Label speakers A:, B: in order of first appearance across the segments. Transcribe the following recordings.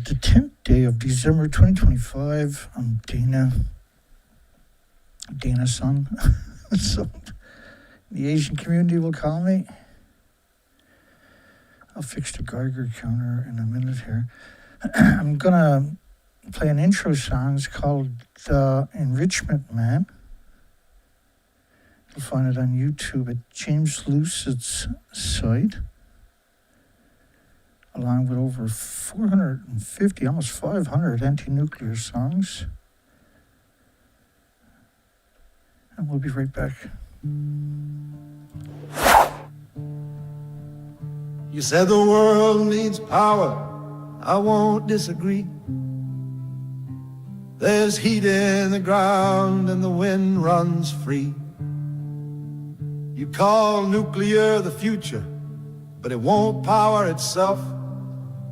A: the 10th day of December 2025. I'm Dana-san. So the Asian community will call me. I'll fix the Geiger counter in a minute here. I'm going to play an intro song. It's called Enrichment Man. You'll find it on YouTube at James Lucid's site, along with over 450, almost 500 anti-nuclear songs. And we'll be right back.
B: You said the world needs power. I won't disagree. There's heat in the ground and the wind runs free. You call nuclear the future, but it won't power itself.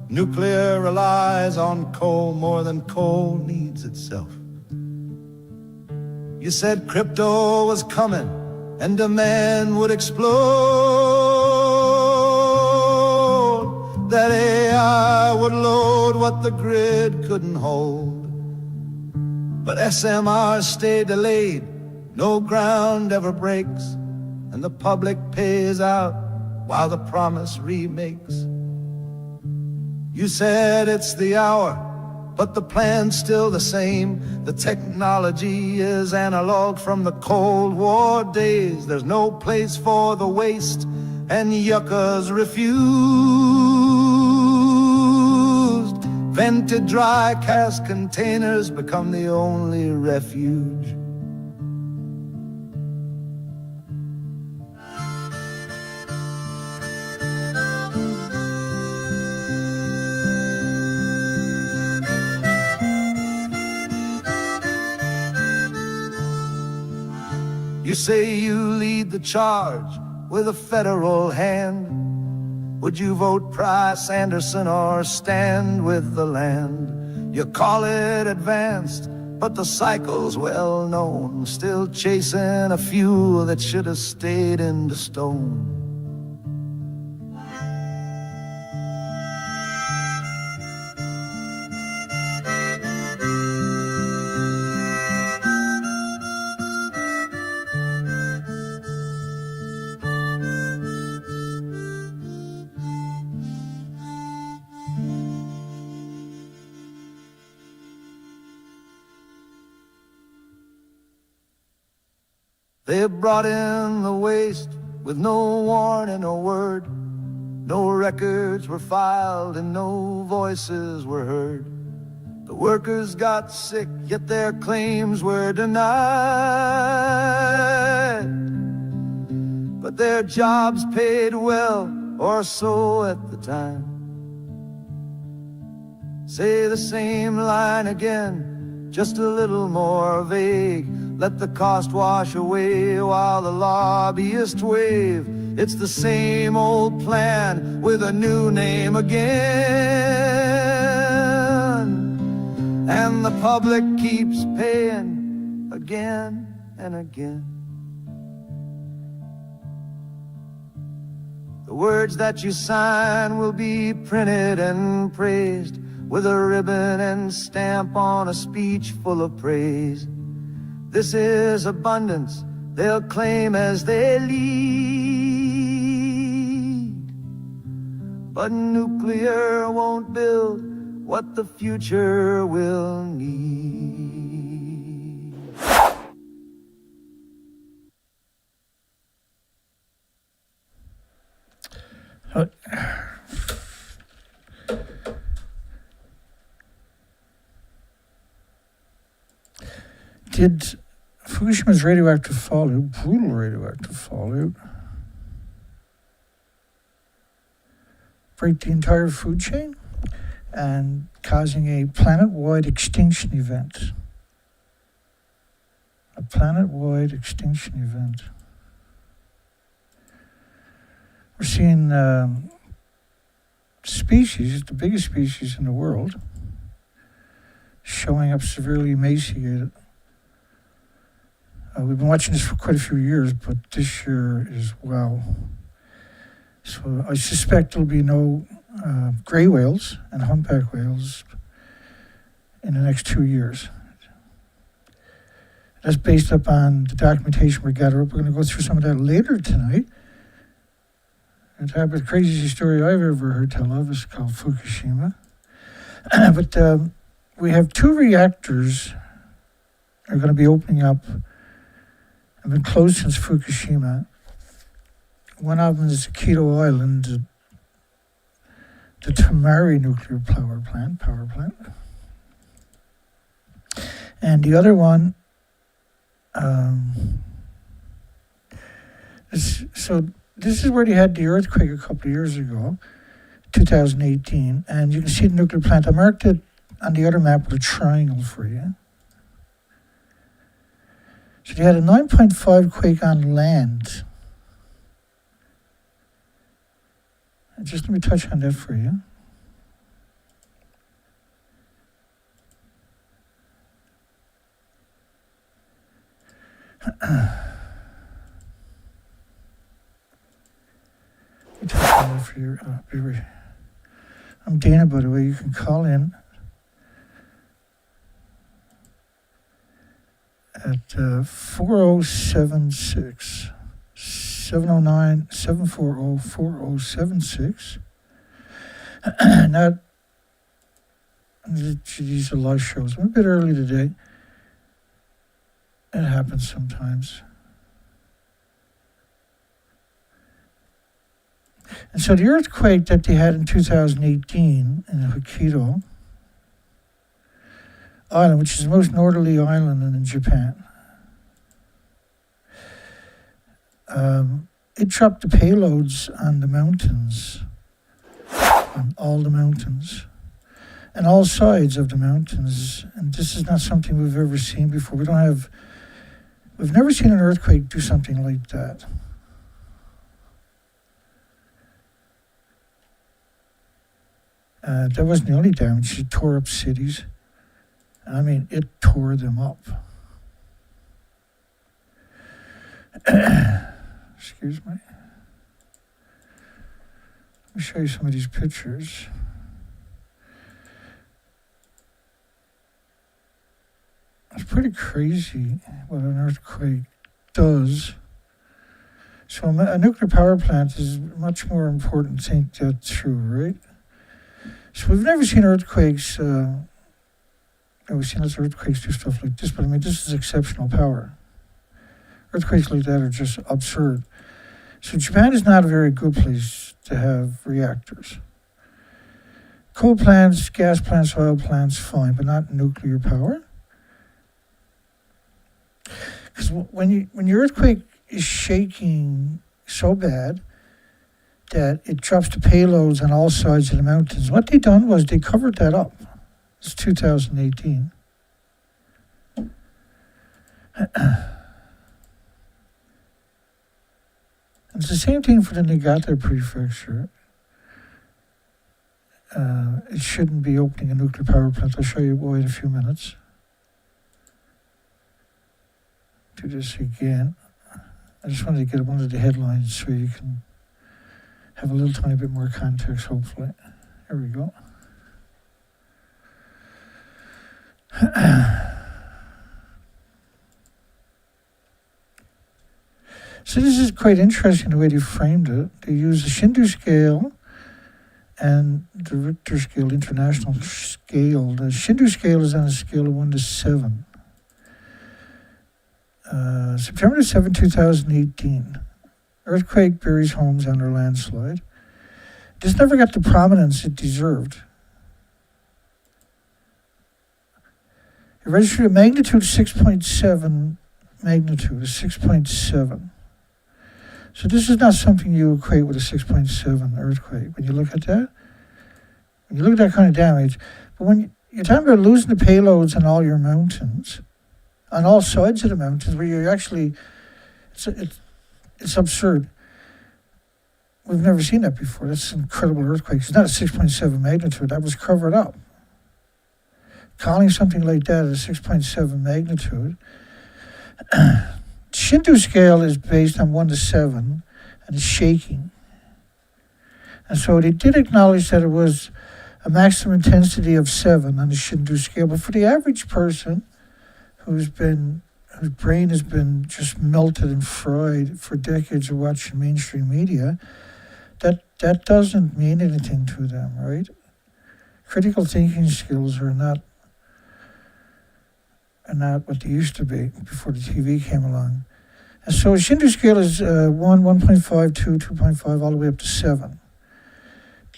B: Nuclear relies on coal more than coal needs itself. You said crypto was coming and demand would explode, that AI would load what the grid couldn't hold. But SMRs stay delayed, no ground ever breaks, and the public pays out while the promise remakes. You said it's the hour, but the plan's still the same. The technology is analog from the Cold War days. There's no place for the waste, and yuccas refused. Vented dry cast containers become the only refuge. You say you lead the charge with a federal hand. Would you vote Price Anderson or stand with the land? You call it advanced, but the cycle's well known, still chasing a fuel that should have stayed into stone. They brought in the waste with no warning or word. No records were filed and no voices were heard. The workers got sick, yet their claims were denied. But their jobs paid well, or so at the time. Say the same line again, just a little more vague. Let the cost wash away while the lobbyists wave. It's the same old plan with a new name again. And the public keeps paying again and again. The words that you sign will be printed and praised with a ribbon and stamp on a speech full of praise. This is abundance, they'll claim as they lead. But nuclear won't build what the future will need.
A: Did Fukushima's radioactive fallout, brutal radioactive fallout, break the entire food chain and causing a planet-wide extinction event? A planet-wide extinction event. We're seeing species, the biggest species in the world, showing up severely emaciated. We've been watching this for quite a few years, but this year as well. So I suspect there'll be no gray whales and humpback whales in the next 2 years. That's based upon the documentation we gathered up. We're going to go through some of that later tonight. And talk about the craziest story I've ever heard tell of is called Fukushima. But we have 2 reactors that are going to be opening up and been closed since Fukushima. One of them is Hokkaido Island, the Tomari nuclear power plant. And the other one, this is where they had the earthquake a couple of years ago, 2018, and you can see the nuclear plant. I marked it on the other map with a triangle for you. So they had a 9.5 quake on land. And just let me touch on that for you. For your, I'm Dana, by the way. You can call in at 4076 709 740 4076. Now, these are live shows. I'm a bit early today. It happens sometimes. And so the earthquake that they had in 2018 in Hokkaido Island, which is the most northerly island in Japan, it dropped the payloads on the mountains, on all the mountains, and all sides of the mountains. And this is not something we've ever seen before. We've never seen an earthquake do something like that. That wasn't the only damage. It tore up cities. I mean, it tore them up. Excuse me. Let me show you some of these pictures. It's pretty crazy what an earthquake does. So a nuclear power plant is much more important to think that through, right? So we've never seen earthquakes, we've seen lots of earthquakes do stuff like this, but I mean, this is exceptional power. Earthquakes like that are just absurd. So Japan is not a very good place to have reactors. Coal plants, gas plants, oil plants, fine, but not nuclear power. Because when your earthquake is shaking so bad that it drops the payloads on all sides of the mountains, what they done was they covered that up. It's 2018. It's the same thing for the Niigata prefecture. It shouldn't be opening a nuclear power plant. I'll show you why in a few minutes. Do this again. I just wanted to get one of the headlines so you can have a little tiny bit more context, hopefully. There we go. So this is quite interesting the way they framed it. They use the Shindu scale and the Richter scale, international scale. The Shindu scale is on a scale of 1 to 7. September 7, 2018. Earthquake buries homes under landslide. This never got the prominence it deserved. It registered a magnitude 6.7 magnitude, a 6.7. So this is not something you equate with a 6.7 earthquake. When you look at that, when you look at that kind of damage, but when you're talking about losing the payloads on all your mountains, on all sides of the mountains, where you're actually, it's absurd. We've never seen that before. That's an incredible earthquake. It's not a 6.7 magnitude. That was covered up. Calling something like that a 6.7 magnitude. Shindu scale is based on 1 to 7, and it's shaking. And so they did acknowledge that it was a maximum intensity of 7 on the Shindu scale. But for the average person whose brain has been just melted and fried for decades of watching mainstream media, that doesn't mean anything to them, right? Critical thinking skills are not what they used to be before the TV came along. And so Shindu scale is 1, 1.5, 2, 2.5, all the way up to 7.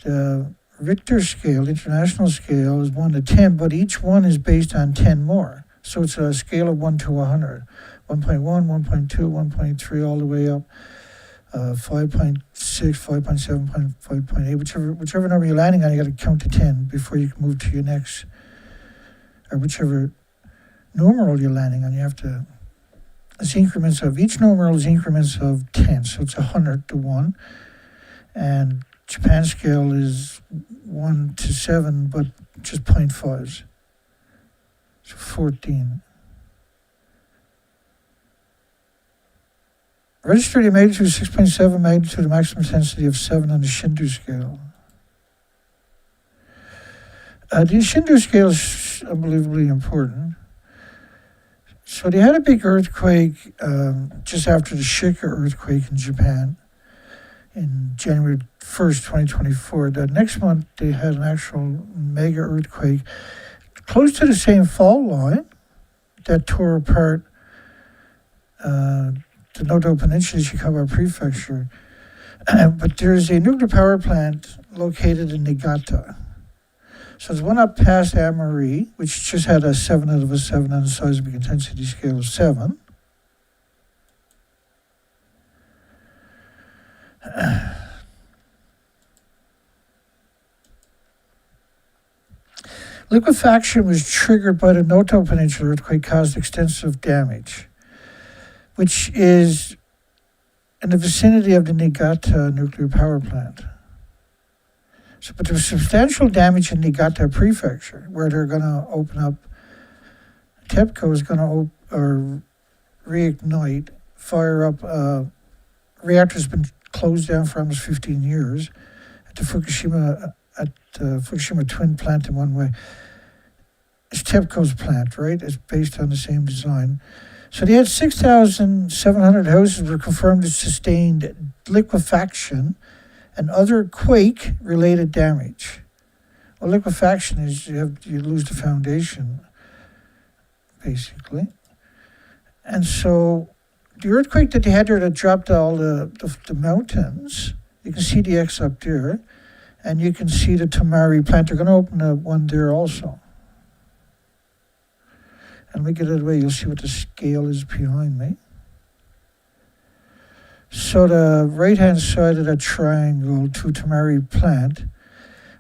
A: The Richter scale, international scale, is 1 to 10, but each one is based on 10 more. So it's a scale of 1 to 100. 1.1, 1.2, 1.3, all the way up. 5.6, 5.7, 5.8, whichever number you're landing on, you got to count to 10 before you can move to your next, or whichever numeral you're landing on. You have to, it's increments of, each numeral is increments of 10, so it's 100 to 1. And Japan scale is 1 to 7, but just 0.5s. So 14. Registered magnitude 6.7, magnitude of maximum intensity of 7 on the Shindu scale. The Shindu scale is unbelievably important. So they had a big earthquake just after the Shika earthquake in Japan in January 1st, 2024. The next month they had an actual mega earthquake close to the same fault line that tore apart the Noto Peninsula, Ishikawa Prefecture. But there's a nuclear power plant located in Niigata. So there's one up past Aomori, which just had a 7 out of a 7 on the seismic intensity scale of 7. Liquefaction was triggered by the Noto Peninsula earthquake, caused extensive damage, which is in the vicinity of the Niigata nuclear power plant. So, but there was substantial damage in Niigata Prefecture, where they're going to open up, TEPCO is going to reignite, fire up, reactor's been closed down for almost 15 years at the Fukushima twin plant in one way. It's TEPCO's plant, right? It's based on the same design. So they had 6,700 houses were confirmed to sustained liquefaction and other quake-related damage. Well, liquefaction is you lose the foundation, basically. And so the earthquake that they had there that dropped all the mountains, you can see the X up there, and you can see the Tomari plant. They're going to open one there also. And let me get it away. You'll see what the scale is behind me. So the right-hand side of that triangle to Tomari plant,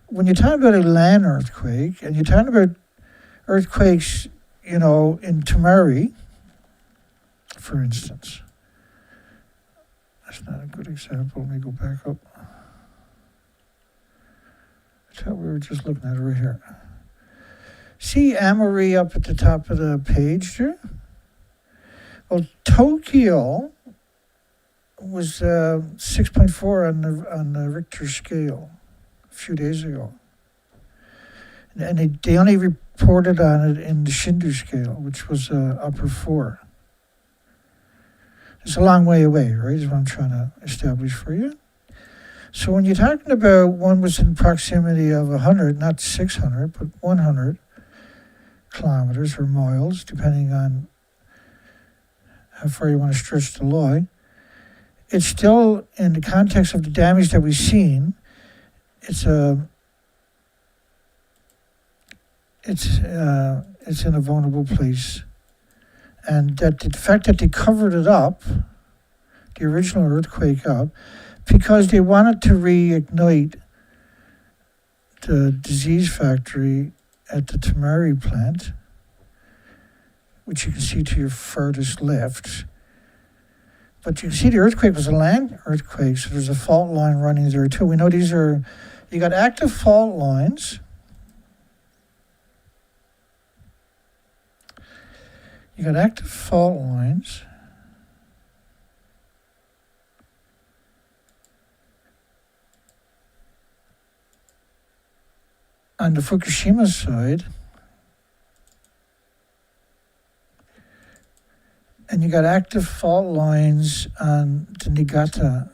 A: when you're talking about a land earthquake, and you're talking about earthquakes, in Tomari, for instance. That's not a good example. Let me go back up. I thought we were just looking at it right here. See Aomori up at the top of the page there? Well, Tokyo was 6.4 on the Richter scale a few days ago. And they only reported on it in the Shindu scale, which was upper 4. It's a long way away, right, is what I'm trying to establish for you. So when you're talking about one was in proximity of 100, not 600, but 100 kilometers or miles, depending on how far you want to stretch the line, it's still, in the context of the damage that we've seen, it's in a vulnerable place. And that the fact that they covered it up, the original earthquake up, because they wanted to reignite the disease factory at the Tomari plant, which you can see to your farthest left. But you can see the earthquake was a land earthquake, so there's a fault line running there too. We know you got active fault lines. You got active fault lines. on the Fukushima side, and you got active fault lines on the Niigata,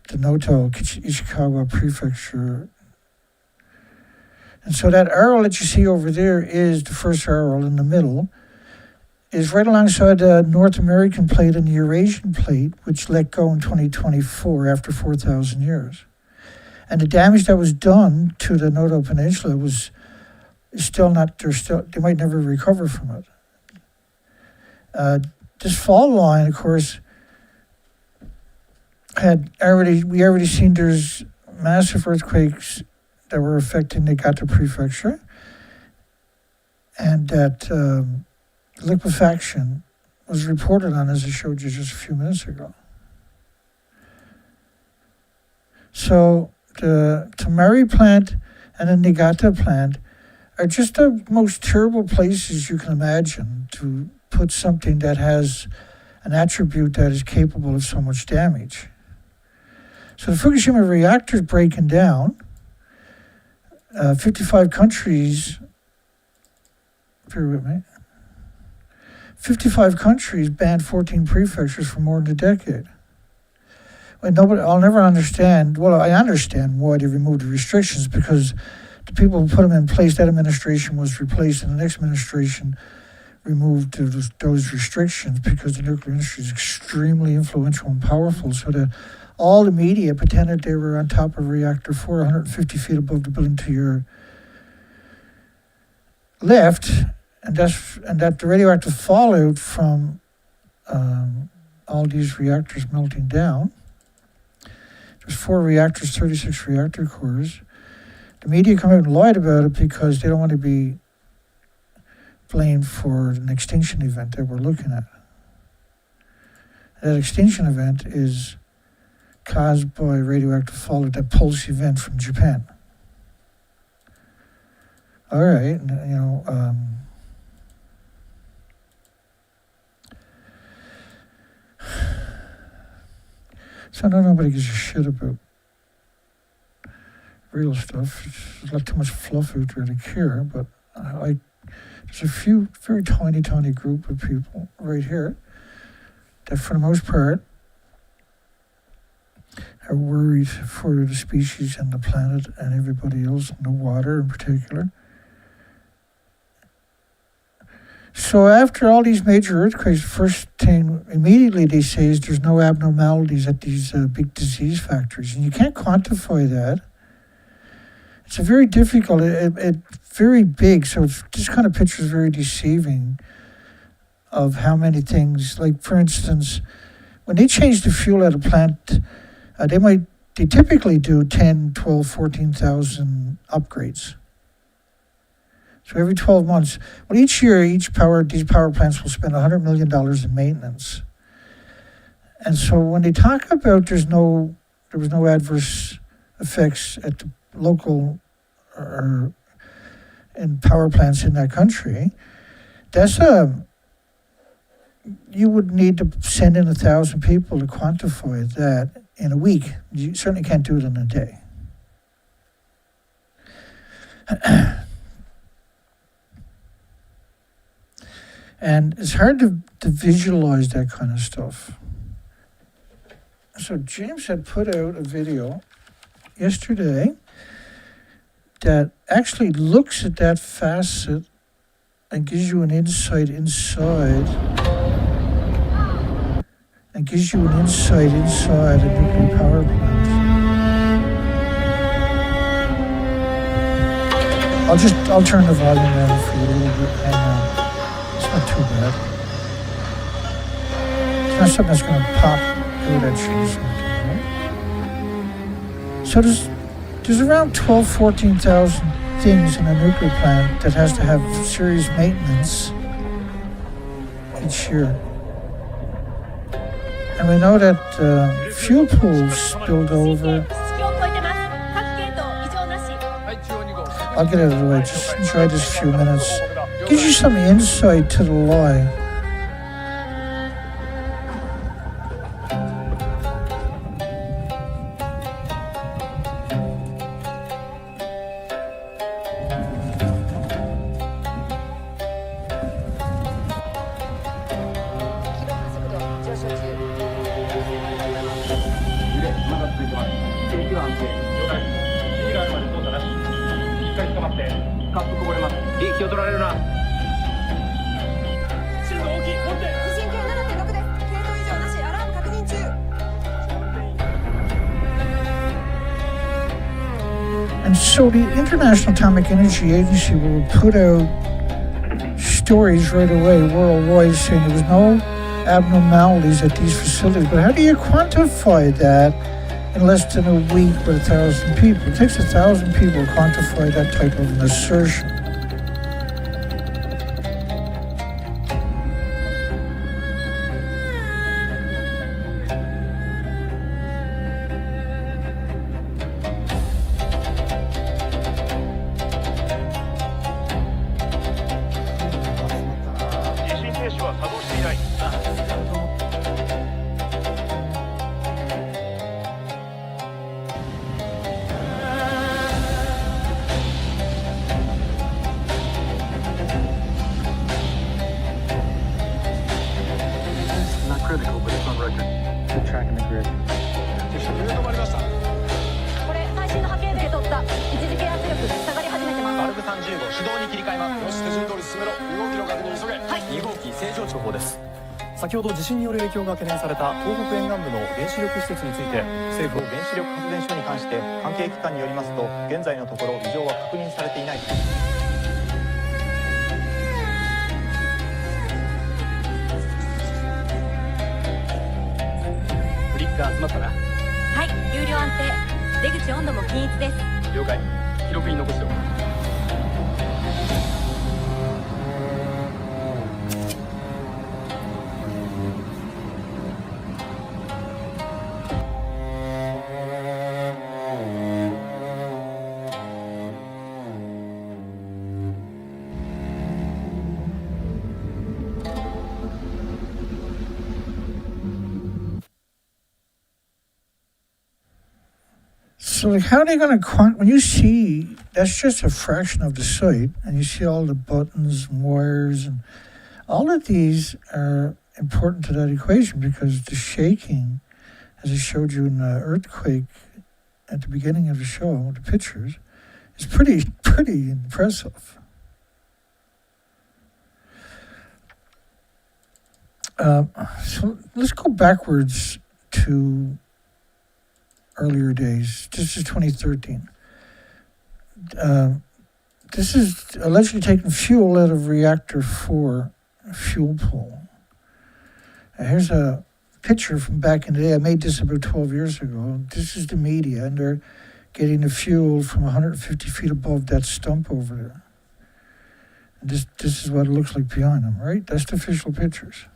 A: the Noto, Ishikawa Prefecture. And so that arrow that you see over there is the first arrow in the middle, is right alongside the North American plate and the Eurasian plate, which let go in 2024 after 4,000 years. And the damage that was done to the Noto Peninsula is still not, they might never recover from it. This fault line, of course, we already seen there's massive earthquakes that were affecting Niigata Prefecture, and that liquefaction was reported on, as I showed you just a few minutes ago. So the Tomari plant and the Niigata plant are just the most terrible places you can imagine to put something that has an attribute that is capable of so much damage. So the Fukushima reactor is breaking down. 55 countries, bear with me, 55 countries banned 14 prefectures for more than a decade. I'll never understand, well, I understand why they removed the restrictions, because the people who put them in place, that administration was replaced, and the next administration removed those restrictions because the nuclear industry is extremely influential and powerful. So that all the media pretended they were on top of reactor 4, 150 feet above the building to your left, and that the radioactive fallout from all these reactors melting down. There's 4 reactors, 36 reactor cores. The media come out and lied about it because they don't want to be blamed for an extinction event that we're looking at. That extinction event is caused by radioactive fallout, that pulse event from Japan. All right, so I know nobody gives a shit about real stuff. There's not too much fluff out there to care, but there's a few very tiny group of people right here that, for the most part, are worried for the species and the planet and everybody else, and the water in particular. So after all these major earthquakes, the first thing immediately they say is there's no abnormalities at these big disease factories, and you can't quantify that. It's a very difficult, very big, so this kind of picture is very deceiving of how many things, like for instance, when they change the fuel at a plant, they typically do 10, 12, 14,000 upgrades. So every 12 months, well, each year, these power plants will spend $100 million in maintenance. And so when they talk about there was no adverse effects at the local or in power plants in that country, you would need to send in 1,000 people to quantify that in a week. You certainly can't do it in a day. And it's hard to visualize that kind of stuff. So James had put out a video yesterday that actually looks at that facet and gives you an insight inside, a nuclear power plant. I'll turn the volume down for you a little bit. Hang on. It's not too bad. It's not something that's going to pop out at you or something, right? So there's around 12, 14,000 things in a nuclear plant that has to have serious maintenance each year. And we know that fuel pools spilled over. I'll get out of the way, just enjoy this few minutes. Gives you some insight to the lie.
C: 域は安定。
D: 了解。火があるまで操作なし。しっかり捕まって。
C: カップこぼれます。
D: 気を取られるな。震度大きい。持って。
E: 地震計7.6です。系統異常なし。アラーム確認中。
A: And so the International Atomic Energy Agency will put out stories right away worldwide saying there was no abnormalities at these facilities. But how do you quantify that in less than a week with 1,000 people? It takes 1,000 people to quantify that type of an assertion.
C: Not critical, but it's on record.
F: Good tracking the grid.
E: これ最新の波形で取った一時系圧力下がり始めてます。
D: バルブ35手動に切り替えます。よし、手順通り進めろ。2号機の確認急げ。はい。
F: 2号機正常値の方です。先ほど地震による影響が懸念された東北沿岸部の原子力施設について政府原子力発電所に関して関係機関によりますと現在のところ異常は確認されていない。
D: フリッカー集まったな。
E: はい、有料安定。出口温度も均一です。
D: 了解。記録に残しておく。
A: So, like, how are they going to when you see that's just a fraction of the site, and you see all the buttons and wires, and all of these are important to that equation because the shaking, as I showed you in the earthquake at the beginning of the show, the pictures, is pretty impressive. So let's go backwards to earlier days. This is 2013. This is allegedly taking fuel out of Reactor 4 fuel pool. Here's a picture from back in the day. I made this about 12 years ago. This is the media, and they're getting the fuel from 150 feet above that stump over there. And this is what it looks like behind them, right? That's the official pictures.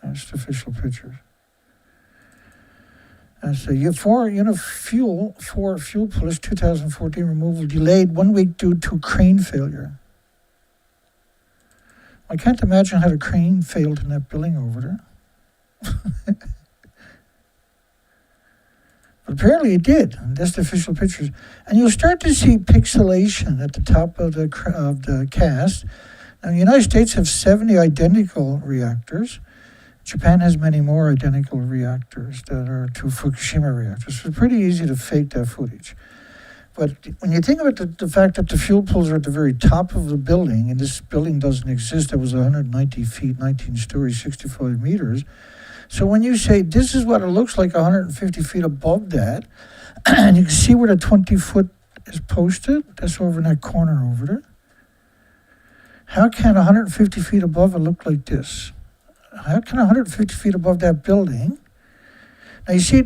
A: That's the official pictures. And so fuel pool is 2014 removal delayed 1 week due to crane failure. I can't imagine how the crane failed in that building over there. But apparently it did. And that's the official pictures. And you'll start to see pixelation at the top of the cast. Now, the United States have 70 identical reactors. Japan has many more identical reactors that are to Fukushima reactors. So it's pretty easy to fake that footage. But when you think about the fact that the fuel pools are at the very top of the building, and this building doesn't exist, that was 190 feet, 19 stories, 65 meters. So when you say this is what it looks like 150 feet above that, and you can see where the 20-foot is posted, that's over in that corner over there. How can 150 feet above it look like this? How can 150 feet above that building? Now you see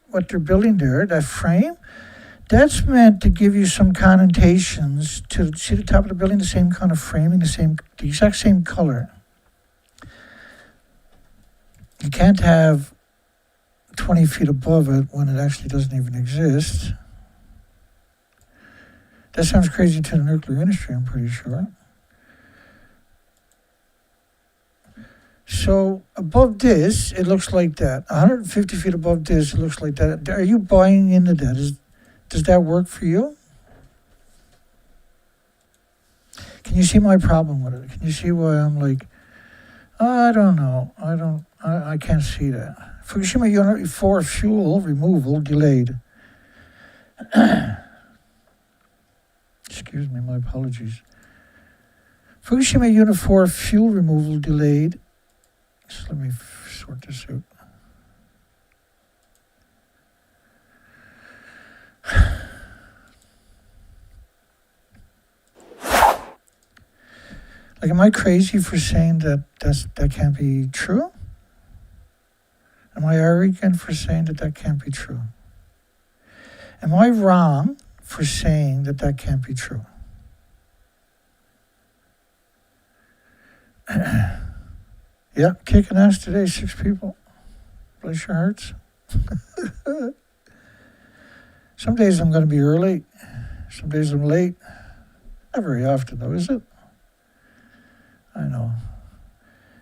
A: what they're building there, that frame? That's meant to give you some connotations to see the top of the building, the same kind of framing, the exact same color. You can't have 20 feet above it when it actually doesn't even exist. That sounds crazy to the nuclear industry, I'm pretty sure. So above this, it looks like that. 150 feet above this, it looks like that. Are you buying into that? Does that work for you? Can you see my problem with it? Can you see why I'm like, I don't know. I can't see that. Fukushima Unit 4 fuel removal delayed. Excuse me, my apologies. Fukushima Unit 4 fuel removal delayed. So let me sort this out. Like, am I crazy for saying that that can't be true? Am I arrogant for saying that that can't be true? Am I wrong for saying that that can't be true? Yeah, kicking ass today, 6 people. Bless your hearts. Some days I'm going to be early. Some days I'm late. Not very often, though, is it? I know.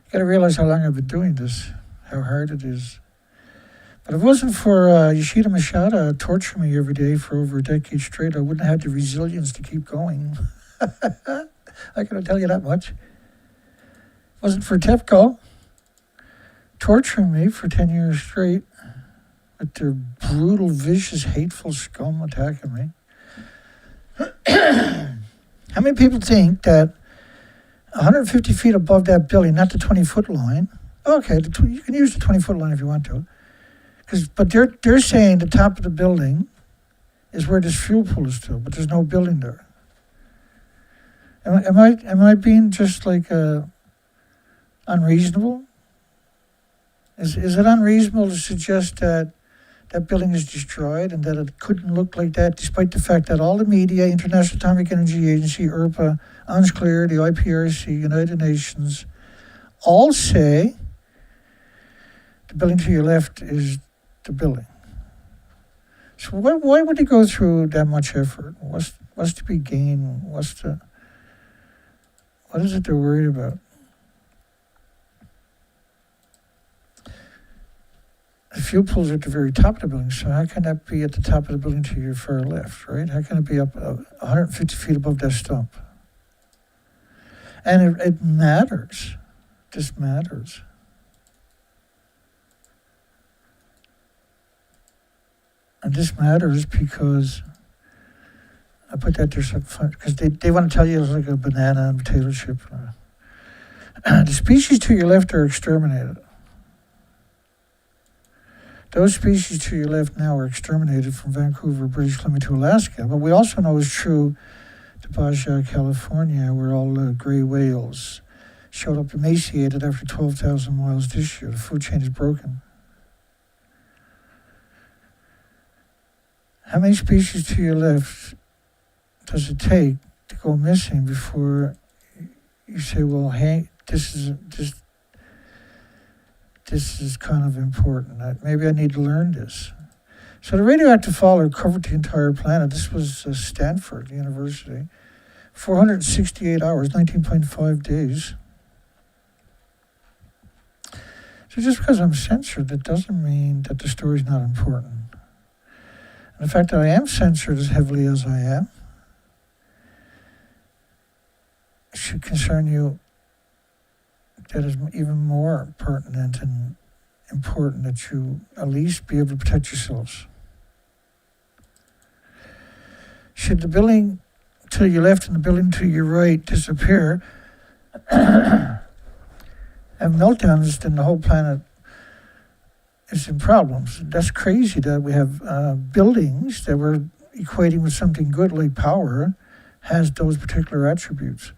A: You got to realize how long I've been doing this, how hard it is. But if it wasn't for Yoshida Mashada torturing me every day for over a decade straight, I wouldn't have had the resilience to keep going. I can tell you that much. If it wasn't for TEPCO torturing me for 10 years straight with their brutal, vicious, hateful scum attacking me. How many people think that 150 feet above that building, not the 20-foot line, okay, you can use the 20-foot line if you want to, but they're saying the top of the building is where this fuel pool is to, but there's no building there. Am I being just like unreasonable? Is it unreasonable to suggest that that building is destroyed and that it couldn't look like that, despite the fact that all the media, International Atomic Energy Agency, ERPA, UNSCLEAR, the IPRC, United Nations, all say the building to your left is the building. So why would they go through that much effort? What's to be gained? What is it they're worried about? The fuel pool's at the very top of the building, so how can that be at the top of the building to your far left, right? How can it be up 150 feet above that stump? And it matters. This matters. And this matters because I put that there so fun, because they want to tell you it's like a banana and potato chip. The species to your left are exterminated. Those species to your left now are exterminated from Vancouver, British Columbia to Alaska. But we also know is true to Baja, California, where all the gray whales showed up emaciated after 12,000 miles this year. The food chain is broken. How many species to your left does it take to go missing before you say, well, hey, this is kind of important. Maybe I need to learn this. So the radioactive fallout covered the entire planet. This was Stanford University. 468 hours, 19.5 days. So just because I'm censored, that doesn't mean that the story's not important. And the fact that I am censored as heavily as I am should concern you. That is even more pertinent and important that you at least be able to protect yourselves. Should the building to your left and the building to your right disappear, have meltdowns, then the whole planet is in problems. That's crazy that we have buildings that we're equating with something good like power has those particular attributes.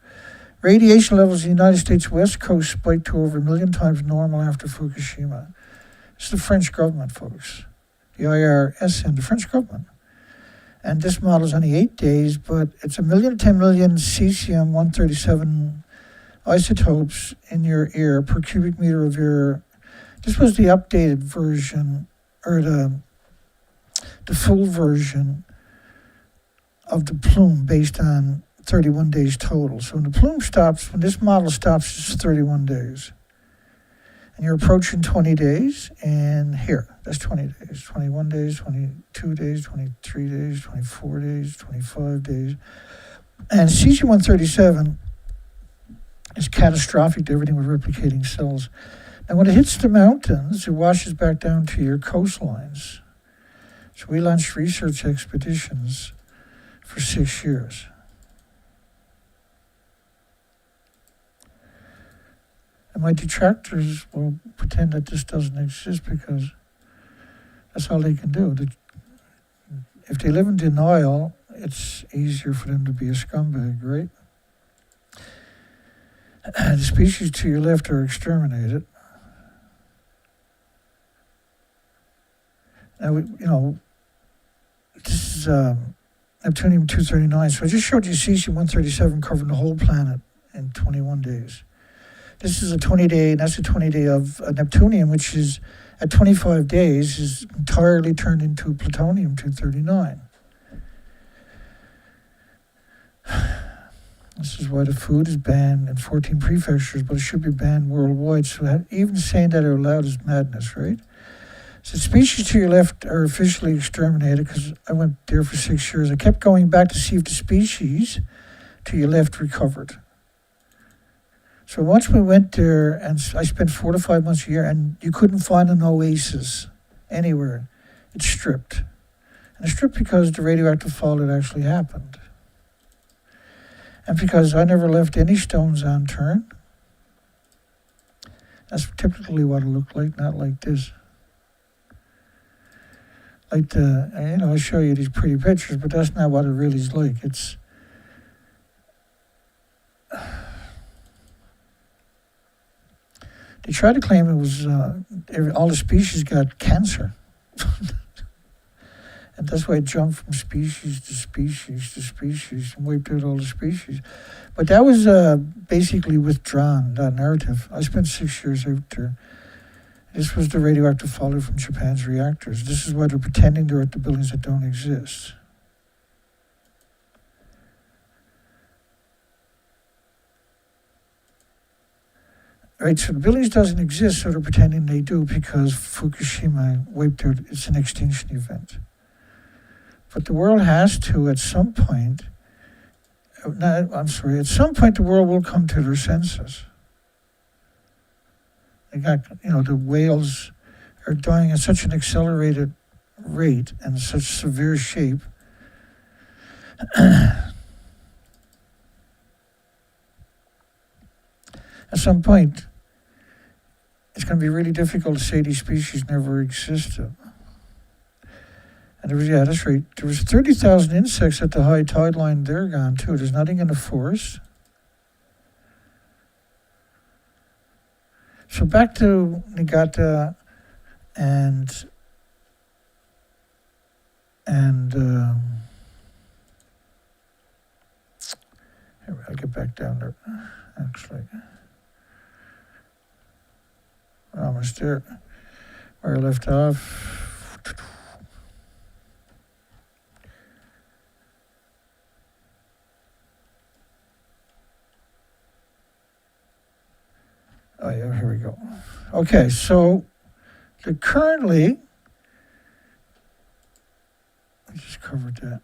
A: Radiation levels in the United States West Coast spiked to over 1 million times normal after Fukushima. It's the French government, folks. The IRSN, the French government. And this model is only 8 days, but it's 1 million to 10 million cesium-137 isotopes in your air per cubic meter of air. This was the updated version, or the full version of the plume based on 31 days total. So when the plume stops, when this model stops, it's 31 days. And you're approaching 20 days, and here, that's 20 days, 21 days, 22 days, 23 days, 24 days, 25 days. And cesium-137 is catastrophic to everything with replicating cells. And when it hits the mountains, it washes back down to your coastlines. So we launched research expeditions for 6 years. And my detractors will pretend that this doesn't exist because that's all they can do. If they live in denial, it's easier for them to be a scumbag, right? The species to your left are exterminated. Now, this is Neptunium-239. So I just showed you cesium-137 covering the whole planet in 21 days. This is a 20-day, and that's a 20-day of Neptunium, which is at 25 days is entirely turned into plutonium-239. This is why the food is banned in 14 prefectures, but it should be banned worldwide. So even saying that out loud is madness, right? So species to your left are officially exterminated because I went there for 6 years. I kept going back to see if the species to your left recovered. So once we went there, and I spent 4 to 5 months a year, and you couldn't find an oasis anywhere. It's stripped. And it's stripped because the radioactive fallout actually happened. And because I never left any stones unturned. That's typically what it looked like, not like this. Like I show you these pretty pictures, but that's not what it really is like. It's they tried to claim it was all the species got cancer. And that's why it jumped from species to species to species and wiped out all the species. But that was basically withdrawn, that narrative. I spent 6 years out there. This was the radioactive fallout from Japan's reactors. This is why they're pretending they're at the buildings that don't exist. Right, so the buildings doesn't exist, so they're pretending they do because Fukushima wiped out, it's an extinction event. But the world has to, at some point, at some point the world will come to their senses. They got, the whales are dying at such an accelerated rate and such severe shape. At some point, it's going to be really difficult to say these species never existed. And that's right. There was 30,000 insects at the high tide line. They're gone too. There's nothing in the forest. So back to Niigata and here, I'll get back down there, actually. We're almost there. Where I left off. Oh yeah, here we go. Okay, so currently, I just covered that.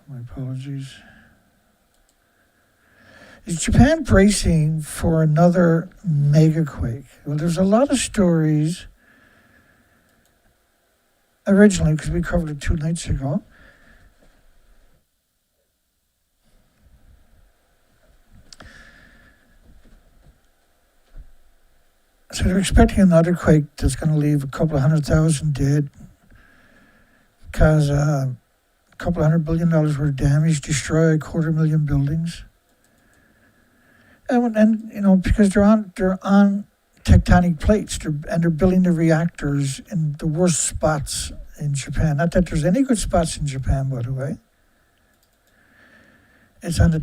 A: My apologies. Is Japan bracing for another megaquake? Well, there's a lot of stories originally, because we covered it 2 nights ago. So they're expecting another quake that's going to leave a couple of 100,000 dead, cause a couple of $100 billion worth of damage, destroy 250,000 buildings. And because they're on tectonic plates, they're building the reactors in the worst spots in Japan. Not that there's any good spots in Japan, by the way. It's on the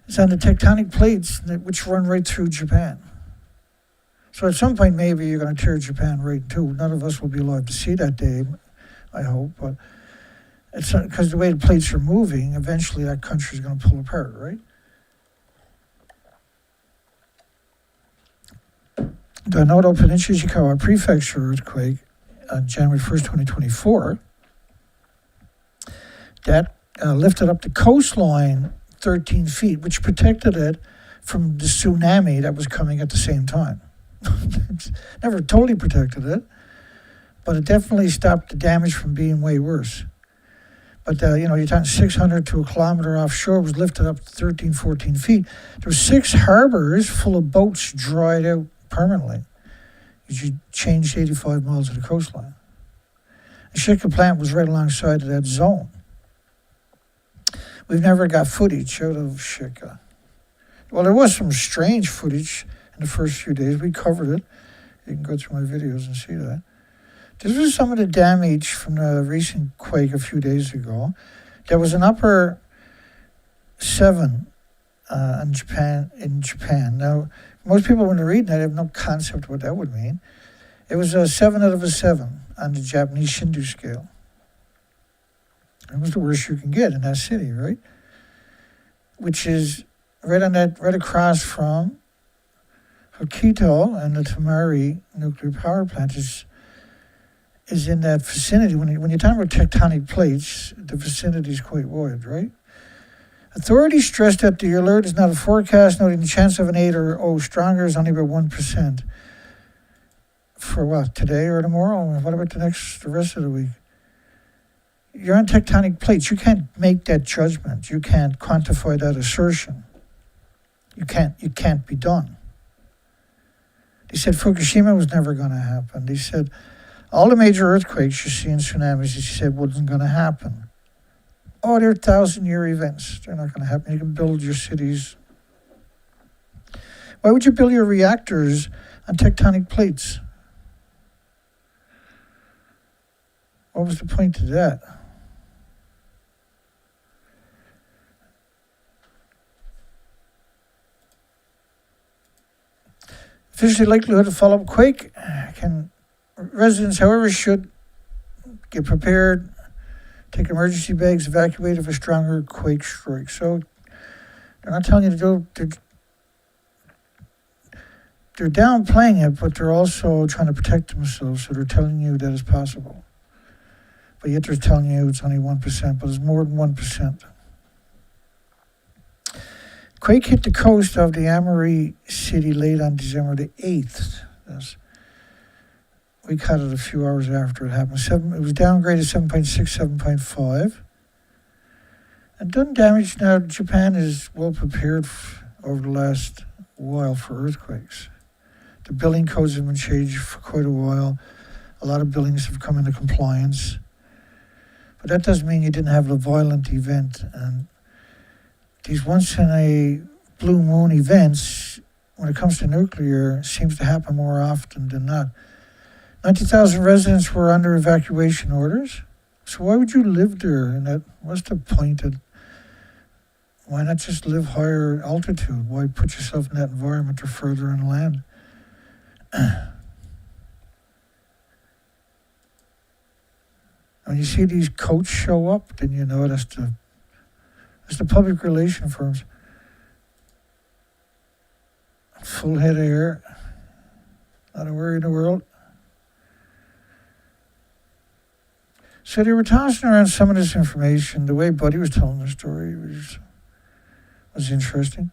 A: tectonic plates which run right through Japan. So at some point, maybe you're going to tear Japan right in two. None of us will be alive to see that day, I hope. But it's because the way the plates are moving, eventually that country's going to pull apart, right? The Noto Peninsula Ishikawa Prefecture earthquake on January 1st, 2024, that lifted up the coastline 13 feet, which protected it from the tsunami that was coming at the same time. Never totally protected it, but it definitely stopped the damage from being way worse. But, you're talking 600 to a kilometer offshore, was lifted up to 13, 14 feet. There were 6 harbors full of boats dried out permanently. You changed 85 miles of the coastline. The Shika plant was right alongside of that zone. We've never got footage out of Shika. Well, there was some strange footage in the first few days. We covered it. You can go through my videos and see that. This was some of the damage from the recent quake a few days ago. There was an upper 7 in Japan. Now, most people, when they're reading that, have no concept of what that would mean. It was a 7 out of a 7 on the Japanese Shindu scale. It was the worst you can get in that city, right? Which is right across from Hokkaido, and the Tomari nuclear power plant is in that vicinity. When you're talking about tectonic plates, the vicinity is quite wide, right? Authorities stressed that the alert is not a forecast, noting the chance of an 8 or O stronger is only about 1%. For what, today or tomorrow? What about the rest of the week? You're on tectonic plates. You can't make that judgment. You can't quantify that assertion. It can't be done. They said Fukushima was never going to happen. They said all the major earthquakes you see in tsunamis, they said wasn't going to happen. Oh, they're 1,000-year events. They're not going to happen. You can build your cities. Why would you build your reactors on tectonic plates? What was the point of that? Officially likelihood of follow-up quake. Residents, however, should get prepared, take emergency bags, evacuate if a stronger quake strikes. So they're not telling you to go. They're downplaying it, but they're also trying to protect themselves. So they're telling you that it's possible. But yet they're telling you it's only 1%, but it's more than 1%. Quake hit the coast of the Aomori city late on December the 8th. We caught it a few hours after it happened. It was downgraded 7.6, 7.5. And done damage. Now, Japan is well prepared over the last while for earthquakes. The building codes have been changed for quite a while. A lot of buildings have come into compliance. But that doesn't mean you didn't have a violent event. And these once-in-a-blue moon events, when it comes to nuclear, seems to happen more often than not. 90,000 residents were under evacuation orders. So why would you live there? And what's the point? Why not just live higher altitude? Why put yourself in that environment or further inland? When you see these coats show up, then you know that's the public relation firms. Full head of hair, not a worry in the world. So they were tossing around some of this information. The way Buddy was telling the story was interesting.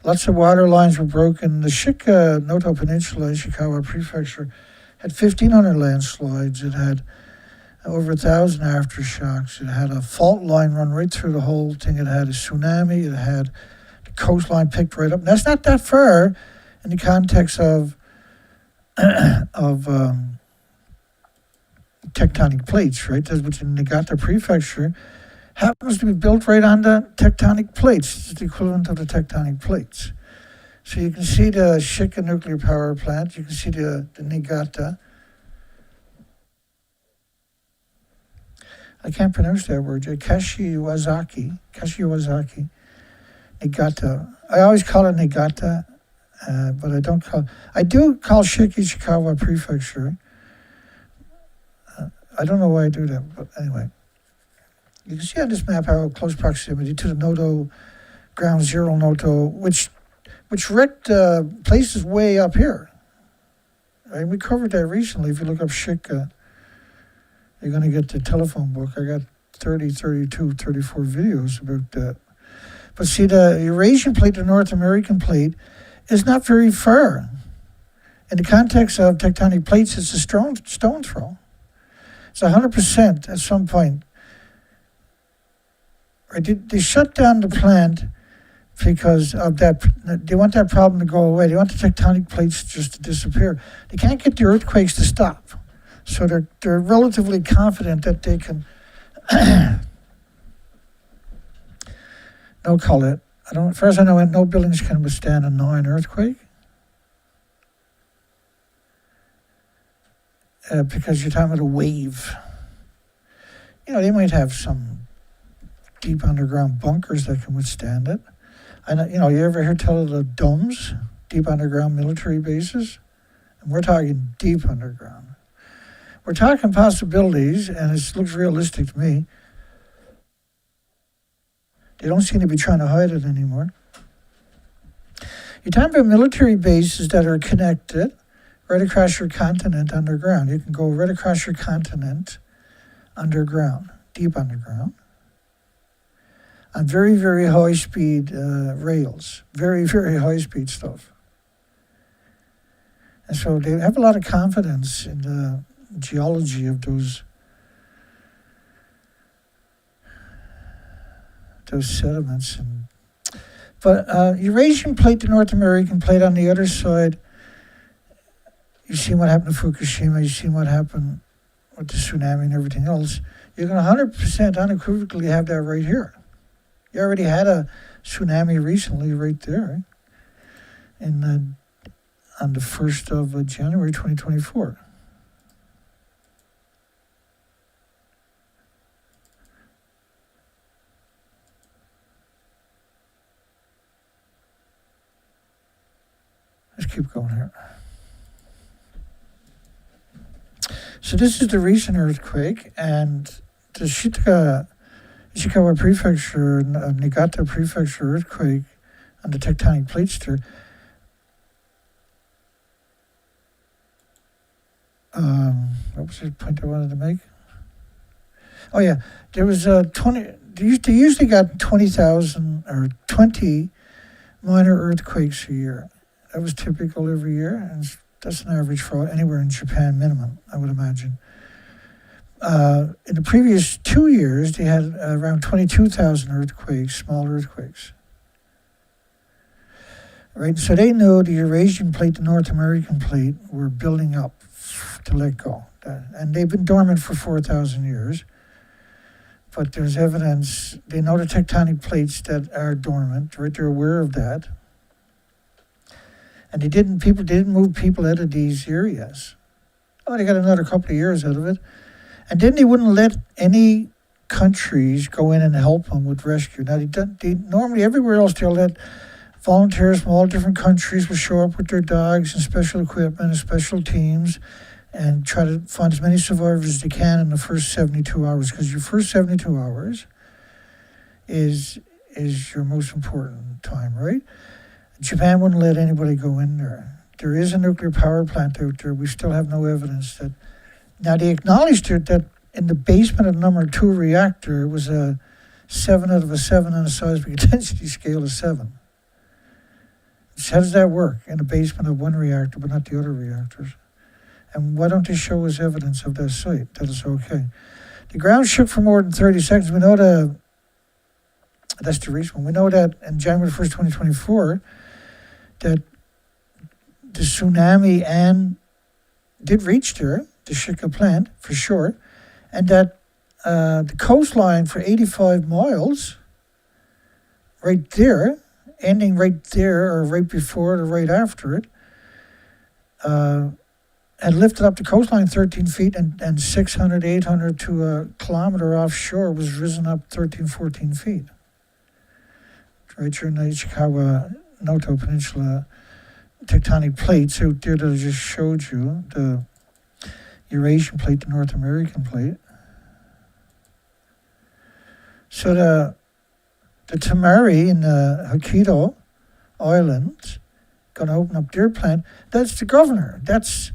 A: Lots of water lines were broken. The Shika Noto Peninsula in Ishikawa Prefecture had 1,500 landslides. It had over 1,000 aftershocks. It had a fault line run right through the whole thing. It had a tsunami. It had the coastline picked right up. And that's not that far in the context of tectonic plates, right? That's what's in Niigata Prefecture. Happens to be built right on the tectonic plates. It's the equivalent of the tectonic plates. So you can see the Shika nuclear power plant. You can see the Niigata. I can't pronounce that word. Kashiwazaki. Niigata. I always call it Niigata, but I don't call. I do call Ishikawa Prefecture. I don't know why I do that, but anyway. You can see on this map how close proximity to the Noto, ground zero Noto, which wrecked places way up here. Right? We covered that recently. If you look up Shika, you're going to get the telephone book. I got 30, 32, 34 videos about that. But see, the Eurasian plate, the North American plate, is not very far. In the context of tectonic plates, it's a stone throw. It's 100% at some point. Right? They shut down the plant because of that. They want that problem to go away. They want the tectonic plates just to disappear. They can't get the earthquakes to stop. So they're relatively confident that they can call it. As far as I know, no buildings can withstand a 9 earthquake. Because you're talking about a wave. They might have some deep underground bunkers that can withstand it. I know, you ever hear tell of the domes, deep underground military bases? And we're talking deep underground. We're talking possibilities, and it looks realistic to me. They don't seem to be trying to hide it anymore. You're talking about military bases that are connected right across your continent underground. You can go right across your continent underground, deep underground, on very, very high-speed rails, very, very high-speed stuff. And so they have a lot of confidence in the geology of those sediments. But Eurasian plate to North American plate on the other side, you've seen what happened to Fukushima, you've seen what happened with the tsunami and everything else. You're going to 100% unequivocally have that right here. You already had a tsunami recently right there on the 1st of January 2024. Let's keep going here. So this is the recent earthquake, and the Ishikawa Prefecture, Niigata Prefecture earthquake on the tectonic plates there. What was the point I wanted to make? Oh yeah, there was 20. They usually got 20,000 or 20 minor earthquakes a year. That was typical every year, and that's an average for anywhere in Japan minimum, I would imagine. In the previous 2 years, they had around 22,000 earthquakes, small earthquakes. Right, so they knew the Eurasian plate, the North American plate, were building up to let go. And they've been dormant for 4,000 years. But there's evidence, they know the tectonic plates that are dormant, right? They're aware of that. And they didn't move people out of these areas. Oh, they got another couple of years out of it. And then they wouldn't let any countries go in and help them with rescue. Now, they normally everywhere else they'll let volunteers from all different countries will show up with their dogs and special equipment and special teams and try to find as many survivors as they can in the first 72 hours, because your first 72 hours is your most important time, right? Japan wouldn't let anybody go in there. There is a nuclear power plant out there. We still have no evidence that. Now, they acknowledged it that in the basement of number 2 reactor was a 7 out of a 7 on a seismic intensity scale of 7. So how does that work in the basement of one reactor but not the other reactors? And why don't they show us evidence of that site that it's okay? The ground shook for more than 30 seconds. We know that's the recent one. We know that in January 1st, 2024, that the tsunami did reach there, the Shika plant, for sure, and that the coastline for 85 miles, right there, ending right there, or right before it, or right after it, had lifted up the coastline 13 feet, and 600, 800 to a kilometer offshore was risen up 13, 14 feet. Right during the Ishikawa Noto Peninsula tectonic plates out there that I just showed you, the Eurasian plate, the North American plate. So the Tomari in the Hokkaido Islands going to open up their plant. That's the governor. That's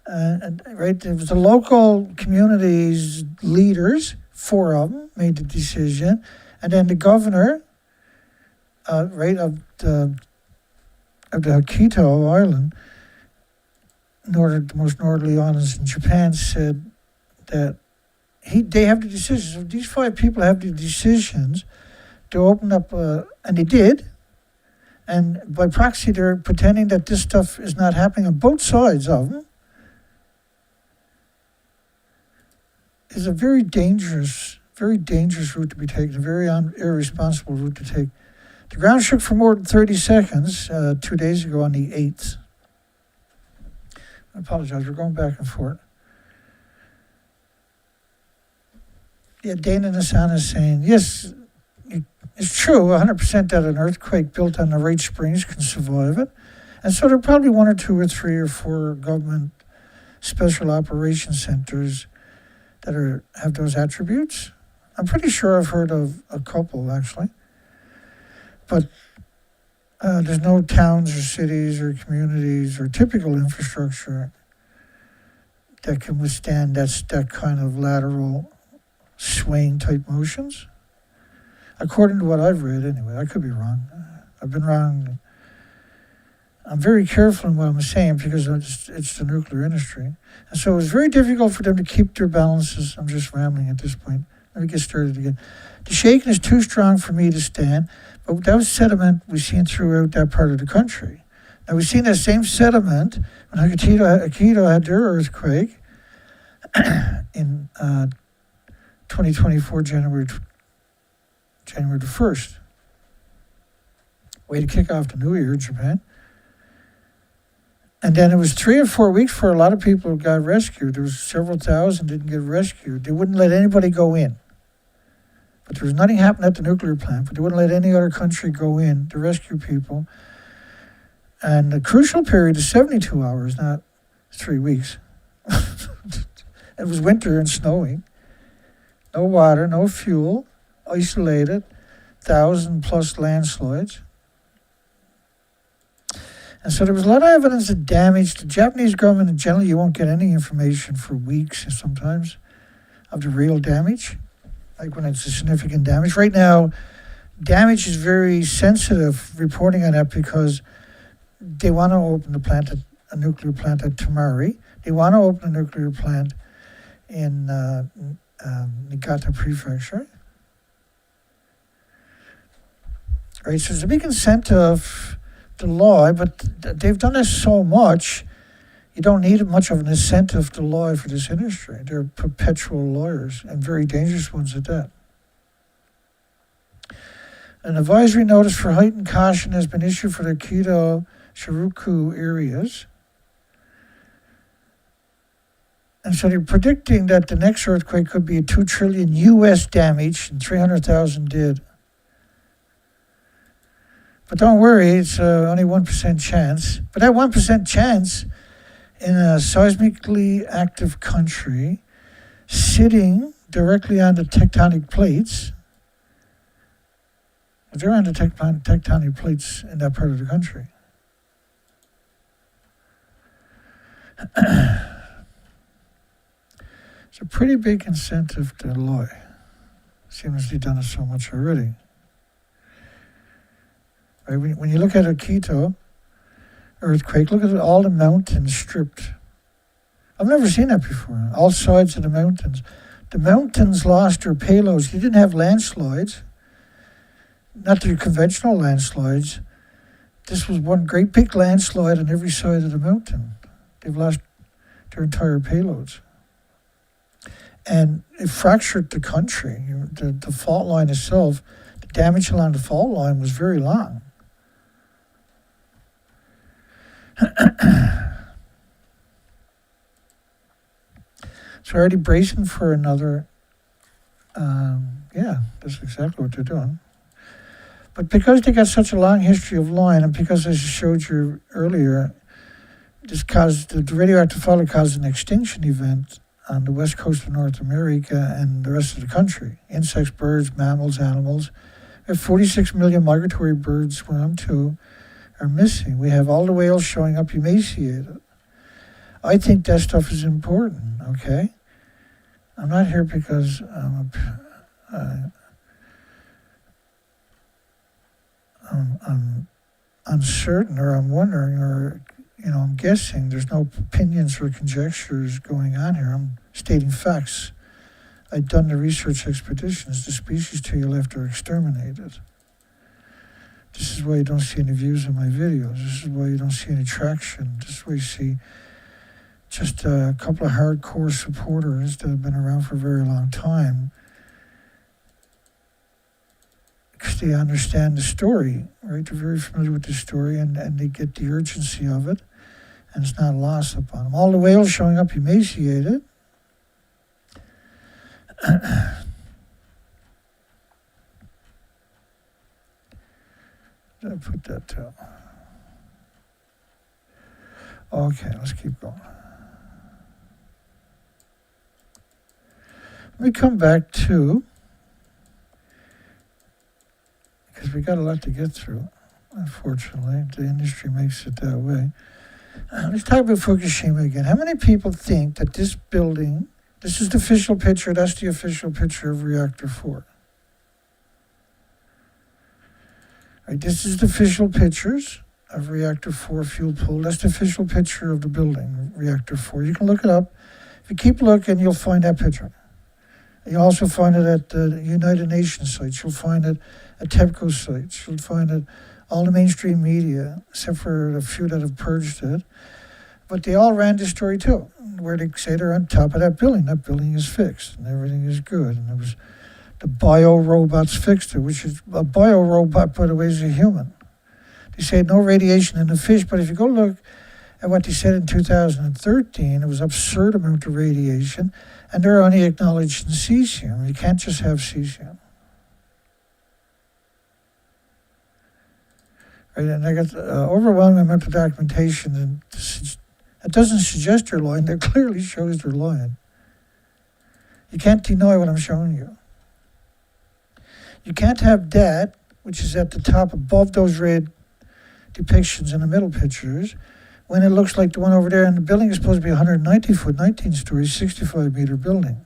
A: right. It was the local community's leaders, 4 of them, made the decision, and then the governor, right of the Hokkaido Island, the most northerly islands in Japan, said that they have the decisions. So these 5 people have the decisions to open up, and they did. And by proxy, they're pretending that this stuff is not happening on both sides of them. It's a very dangerous route to be taken, a very irresponsible route to take. The ground shook for more than 30 seconds 2 days ago on the 8th. I apologize, we're going back and forth. Yeah, Dana Nissan is saying, yes, it's true, 100% that an earthquake built on the right springs can survive it. And so there are probably 1 or 2 or 3 or 4 government special operations centers that have those attributes. I'm pretty sure I've heard of a couple, actually. But there's no towns or cities or communities or typical infrastructure that can withstand that kind of lateral swaying type motions. According to what I've read, anyway. I could be wrong. I've been wrong. I'm very careful in what I'm saying because it's the nuclear industry. And so it's very difficult for them to keep their balances. I'm just rambling at this point. Let me get started again. The shaking is too strong for me to stand, but that was sediment we've seen throughout that part of the country. Now, we've seen that same sediment when Hokkaido had their earthquake in 2024, January the 1st. Way to kick off the new year in Japan. And then it was 3 or 4 weeks for a lot of people who got rescued. There was several thousand didn't get rescued. They wouldn't let anybody go in. But there was nothing happened at the nuclear plant, but they wouldn't let any other country go in to rescue people. And the crucial period is 72 hours, not 3 weeks. It was winter and snowing. No water, no fuel, isolated, 1,000+ landslides. And so there was a lot of evidence of damage. The Japanese government, in general, you won't get any information for weeks sometimes of the real damage, like when it's a significant damage. Right now, damage is very sensitive reporting on that because they want to open a nuclear plant at Tomari. They want to open a nuclear plant in Niigata Prefecture. Right, so there's a big incentive to lie, but they've done this so much, you don't need much of an incentive to lie for this industry. They're perpetual liars, and very dangerous ones at that. An advisory notice for heightened caution has been issued for the Hokkaido, Shiruku areas. And so they're predicting that the next earthquake could be a $2 trillion US damage and 300,000 dead. But don't worry, it's only 1% chance. But that 1% chance in a seismically active country sitting directly on the tectonic plates, they're on the tectonic plates in that part of the country. It's a pretty big incentive to lie. Seems they've done it so much already. Right? When you look at a Hokkaido earthquake, look at all the mountains stripped. I've never seen that before. All sides of the mountains. The mountains lost their payloads. You didn't have landslides. Not the conventional landslides. This was one great big landslide on every side of the mountain. They've lost their entire payloads. And it fractured the country. The fault line itself, the damage along the fault line was very long. So already bracing for another, that's exactly what they're doing. But because they got such a long history of lying, and because as I showed you earlier, this caused, the radioactive fallout caused an extinction event on the west coast of North America and the rest of the country. Insects, birds, mammals, animals. We have 46 million migratory birds, swam too, are missing. We have all the whales showing up emaciated. I think that stuff is important, okay? I'm not here because I'm uncertain or I'm wondering or, I'm guessing. There's no opinions or conjectures going on here. I'm stating facts. I've done the research expeditions. The species to your left are exterminated. This is why you don't see any views of my videos. This is why you don't see any traction. This is why you see just a couple of hardcore supporters that have been around for a very long time, because they understand the story, right? They're very familiar with the story, and they get the urgency of it, and it's not lost upon them. All the whales showing up emaciated. Did I put that down? Okay, let's keep going. Let me come back to, because we got a lot to get through, unfortunately. The industry makes it that way. Let's talk about Fukushima again. How many people think that this building, this is the official picture, that's the official picture of Reactor 4? Right, this is the official pictures of Reactor 4 fuel pool. That's the official picture of the building, Reactor 4. You can look it up. If you keep looking, you'll find that picture. You'll also find it at the United Nations sites. You'll find it at TEPCO sites. You'll find it all the mainstream media, except for a few that have purged it. But they all ran this story too, where they say they're on top of that building. That building is fixed and everything is good. And it was the bio-robots fixed it, which is a bio-robot, by the way, is a human. They say no radiation in the fish, but if you go look at what they said in 2013, it was absurd amount of radiation, and they're only acknowledged in cesium. You can't just have cesium. Right, and I got overwhelming amount of documentation, and it doesn't suggest they're lying. It clearly shows they're lying. You can't deny what I'm showing you. You can't have that, which is at the top above those red depictions in the middle pictures, when it looks like the one over there, and the building is supposed to be 190 foot, 19 stories, 65 meter building.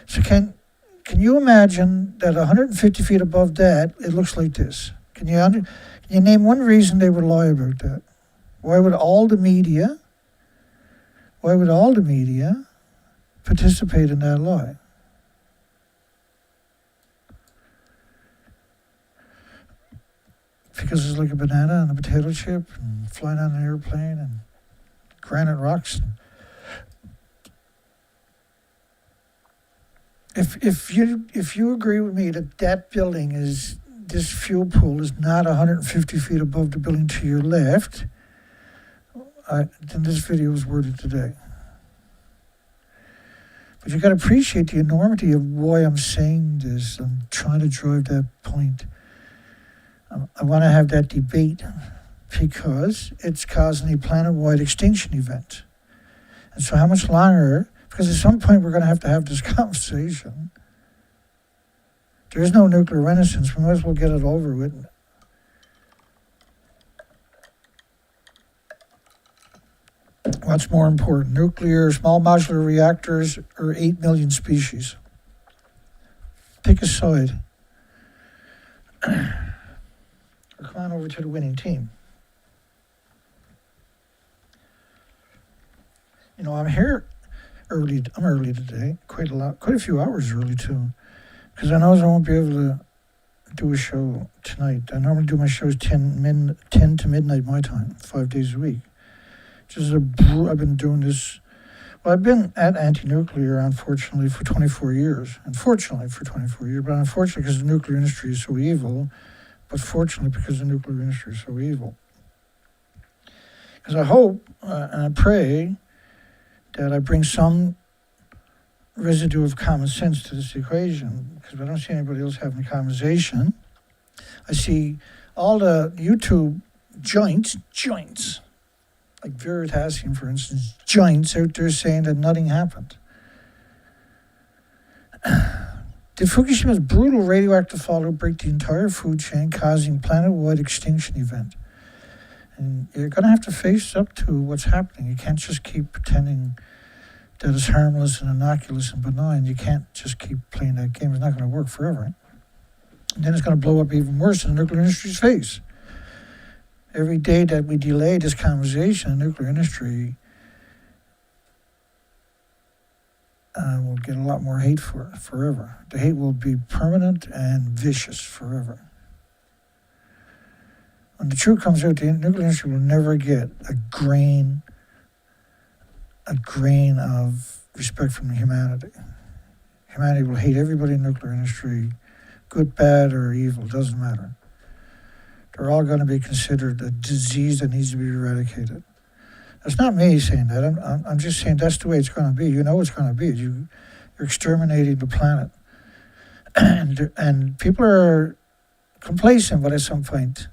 A: So can you imagine that 150 feet above that, it looks like this? Can you name one reason they would lie about that? Why would all the media participate in that lie? Because it's like a banana and a potato chip and flying on an airplane and granite rocks. If you agree with me that that building is, this fuel pool is not 150 feet above the building to your left, then this video is worth it today. But you got to appreciate the enormity of why I'm saying this. I'm trying to drive that point. I want to have that debate because it's causing a planet-wide extinction event. And so how much longer, because at some point we're going to have this conversation. There is no nuclear renaissance. We might as well get it over with. What's more important, nuclear, small modular reactors, or 8 million species? Pick a side. Or come on over to the winning team. I'm here early. I'm early today, quite a few hours early too, because I know I won't be able to do a show tonight. I normally do my shows 10 to midnight my time, 5 days a week. I've been doing this. Well, I've been at anti-nuclear, unfortunately, for 24 years. But unfortunately, because the nuclear industry is so evil. But fortunately, because the nuclear industry is so evil. Because I hope and I pray that I bring some residue of common sense to this equation, because I don't see anybody else having a conversation. I see all the YouTube joints, like Veritasium, for instance, giants out there saying that nothing happened. Did Fukushima's brutal radioactive fallout break the entire food chain, causing planet-wide extinction event? And you're going to have to face up to what's happening. You can't just keep pretending that it's harmless and innocuous and benign. You can't just keep playing that game. It's not going to work forever. And then it's going to blow up even worse in the nuclear industry's face. Every day that we delay this conversation, the nuclear industry will get a lot more hate for it forever. The hate will be permanent and vicious forever. When the truth comes out, the nuclear industry will never get a grain of respect from humanity. Humanity will hate everybody in the nuclear industry, good, bad, or evil, doesn't matter. They're all going to be considered a disease that needs to be eradicated. That's not me saying that. I'm just saying that's the way it's going to be. You know it's going to be. You're exterminating the planet. And people are complacent, but at some point,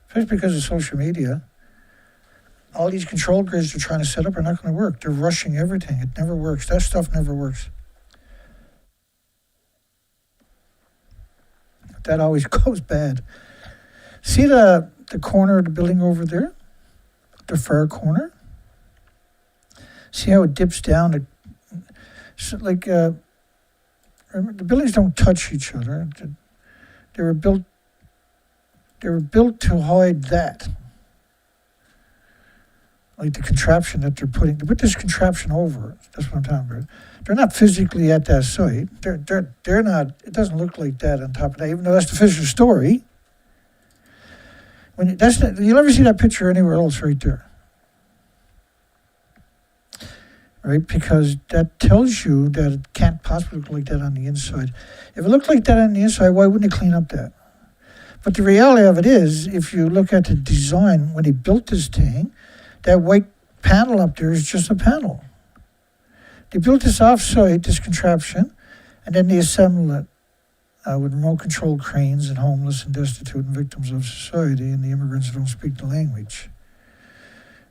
A: especially because of social media, all these control grids they're trying to set up are not going to work. They're rushing everything. It never works. That stuff never works. That always goes bad. See the corner of the building over there? The far corner? See how it dips down? Remember, the buildings don't touch each other. They were built to hide that. Like the contraption that they put this contraption over it. That's what I'm talking about. They're not physically at that site. They're not, it doesn't look like that on top of that, even though that's the official story. You'll never see that picture anywhere else right there. Right? Because that tells you that it can't possibly look like that on the inside. If it looked like that on the inside, why wouldn't they clean up that? But the reality of it is, if you look at the design, when they built this thing, that white panel up there is just a panel. They built this off-site, this contraption, and then they assembled it with remote-controlled cranes and homeless and destitute and victims of society and the immigrants who don't speak the language.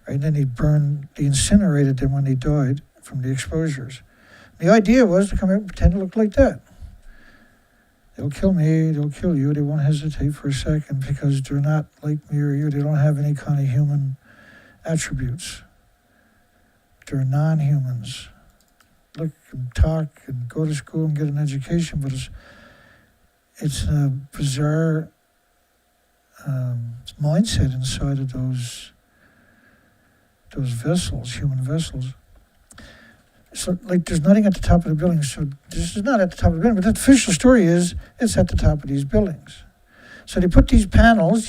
A: Right? And then they incinerated them when they died from the exposures. The idea was to come out and pretend to look like that. They'll kill me, they'll kill you, they won't hesitate for a second because they're not like me or you, they don't have any kind of human attributes. They're non-humans. Look and talk and go to school and get an education, but it's a bizarre mindset inside of those vessels, human vessels. So, like, there's nothing at the top of the building. So this is not at the top of the building, but the official story is it's at the top of these buildings. So they put these panels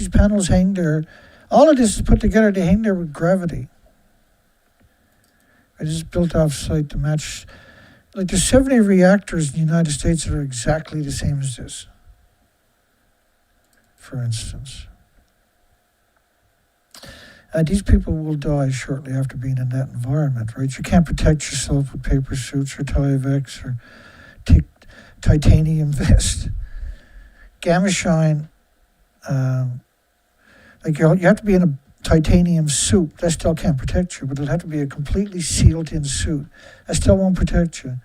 A: hang there. All of this is put together, they hang there with gravity. It is built off-site to match. Like, there's 70 reactors in the United States that are exactly the same as this, for instance. These people will die shortly after being in that environment, right? You can't protect yourself with paper suits or Tyvek or titanium vest. Gamma shine, like you have to be in a titanium suit. That still can't protect you, but it'll have to be a completely sealed-in suit. That still won't protect you.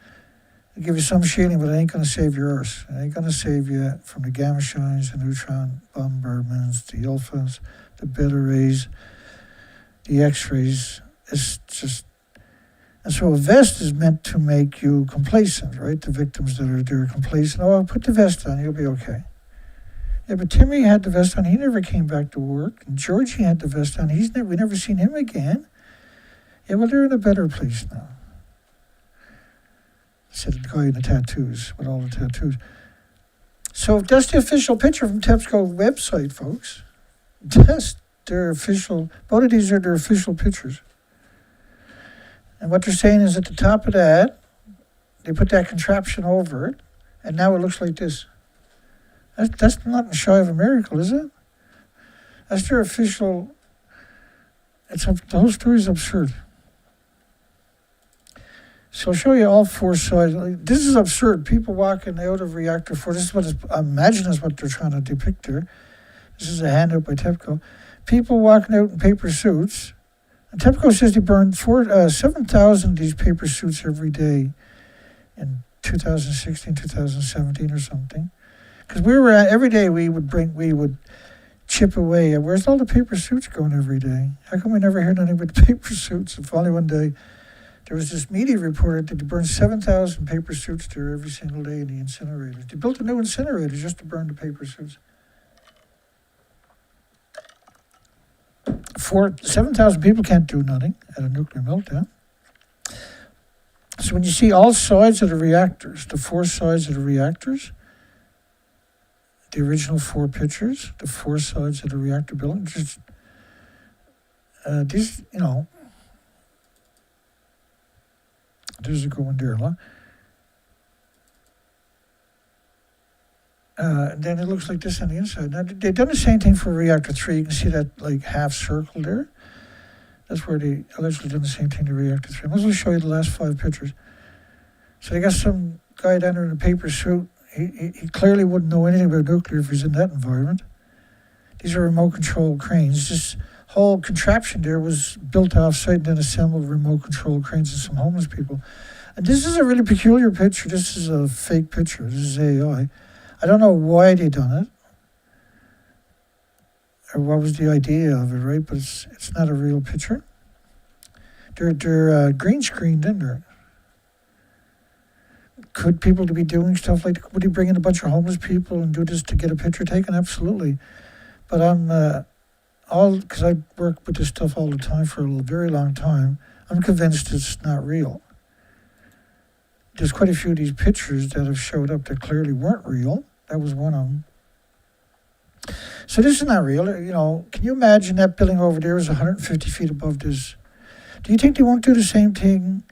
A: It'll give you some shielding, but it ain't going to save your Earth. It ain't going to save you from the gamma shines, the neutron bombardments, the alphas, the beta rays, the X-rays. It's just, and so a vest is meant to make you complacent, right? The victims that are there complacent. Oh, put the vest on, you'll be okay. Yeah, but Timmy had the vest on. He never came back to work. And Georgie had the vest on. We never seen him again. Yeah, well, they're in a better place now. Said the guy in the tattoos, with all the tattoos. So that's the official picture from TEPSCO website, folks. That's their official, both of these are their official pictures. And what they're saying is at the top of that, they put that contraption over it, and now it looks like this. That's not shy of a miracle, is it? That's their official. The whole story is absurd. So I'll show you all four sides. This is absurd. People walking out of Reactor 4. This is what I imagine is what they're trying to depict here. This is a handout by TEPCO. People walking out in paper suits. And TEPCO says they burned 7,000 of these paper suits every day in 2016, 2017 or something. Because every day we would chip away. Where's all the paper suits going every day? How come we never hear anything but paper suits? And finally one day, there was this media reported that they burned 7,000 paper suits there every single day in the incinerators. They built a new incinerator just to burn the paper suits. 7,000 people can't do nothing at a nuclear meltdown. So when you see all sides of the reactors, the 4 sides of the reactors, the original 4 pictures, the 4 sides of the reactor building, just these, there's a good one there, huh? Then it looks like this on the inside. Now, they've done the same thing for reactor 3. You can see that like half circle there. That's where they allegedly done the same thing to reactor 3. I might as well show you the last 5 pictures. So they got some guy down there in a paper suit. He clearly wouldn't know anything about nuclear if he's in that environment. These are remote control cranes. This whole contraption there was built off-site and then assembled remote control cranes and some homeless people. And this is a really peculiar picture. This is a fake picture. This is AI. I don't know why they done it, or what was the idea of it, right? But it's not a real picture. They're green screened in there. Could people be doing stuff like that? Would he bring in a bunch of homeless people and do this to get a picture taken? Absolutely. But because I work with this stuff all the time for a very long time, I'm convinced it's not real. There's quite a few of these pictures that have showed up that clearly weren't real. That was one of them. So this is not real. Can you imagine that building over there is 150 feet above this? Do you think they won't do the same thing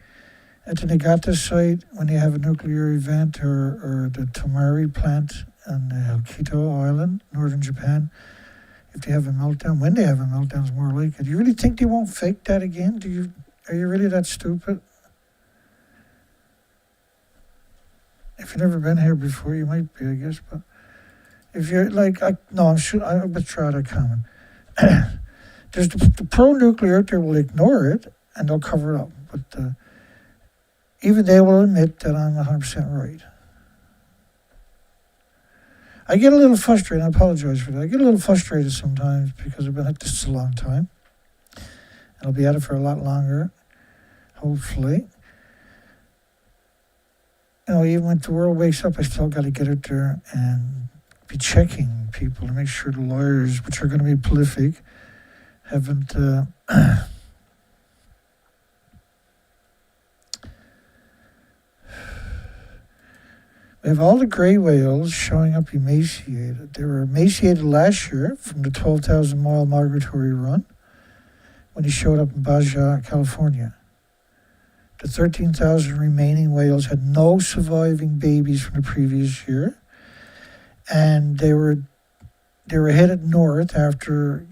A: at the Niigata site when they have a nuclear event, or the Tomari plant on Hokkaido Island, northern Japan? If they have a meltdown, when they have a meltdown is more likely. Do you really think they won't fake that again? Are you really that stupid? If you've never been here before, you might be, I guess. But if you're like, I withdraw that comment. There's the pro-nuclear out there will ignore it and they'll cover it up. But even they will admit that I'm 100% right. I get a little frustrated. I apologize for that. I get a little frustrated sometimes because I've been at this a long time. And I'll be at it for a lot longer, hopefully. Even when the world wakes up, I still got to get out there and be checking people to make sure the lawyers, which are going to be prolific, haven't... We have all the gray whales showing up emaciated. They were emaciated last year from the 12,000-mile migratory run when he showed up in Baja, California. The 13,000 remaining whales had no surviving babies from the previous year, and they were headed north after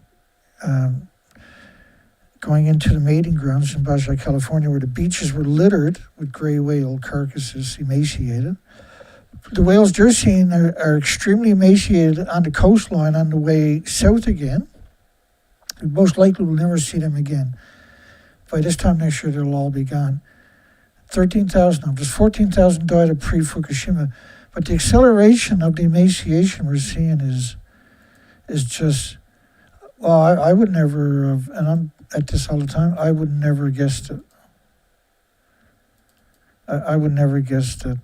A: going into the mating grounds in Baja, California, where the beaches were littered with gray whale carcasses, emaciated. The whales they're seeing are extremely emaciated on the coastline on the way south again. We most likely will never see them again. By this time next year, they'll all be gone. 13,000 of them. Just 14,000 died of pre-Fukushima. But the acceleration of the emaciation we're seeing is just, well, I would never have, and I'm at this all the time, I would never have guessed it. I would never guess that.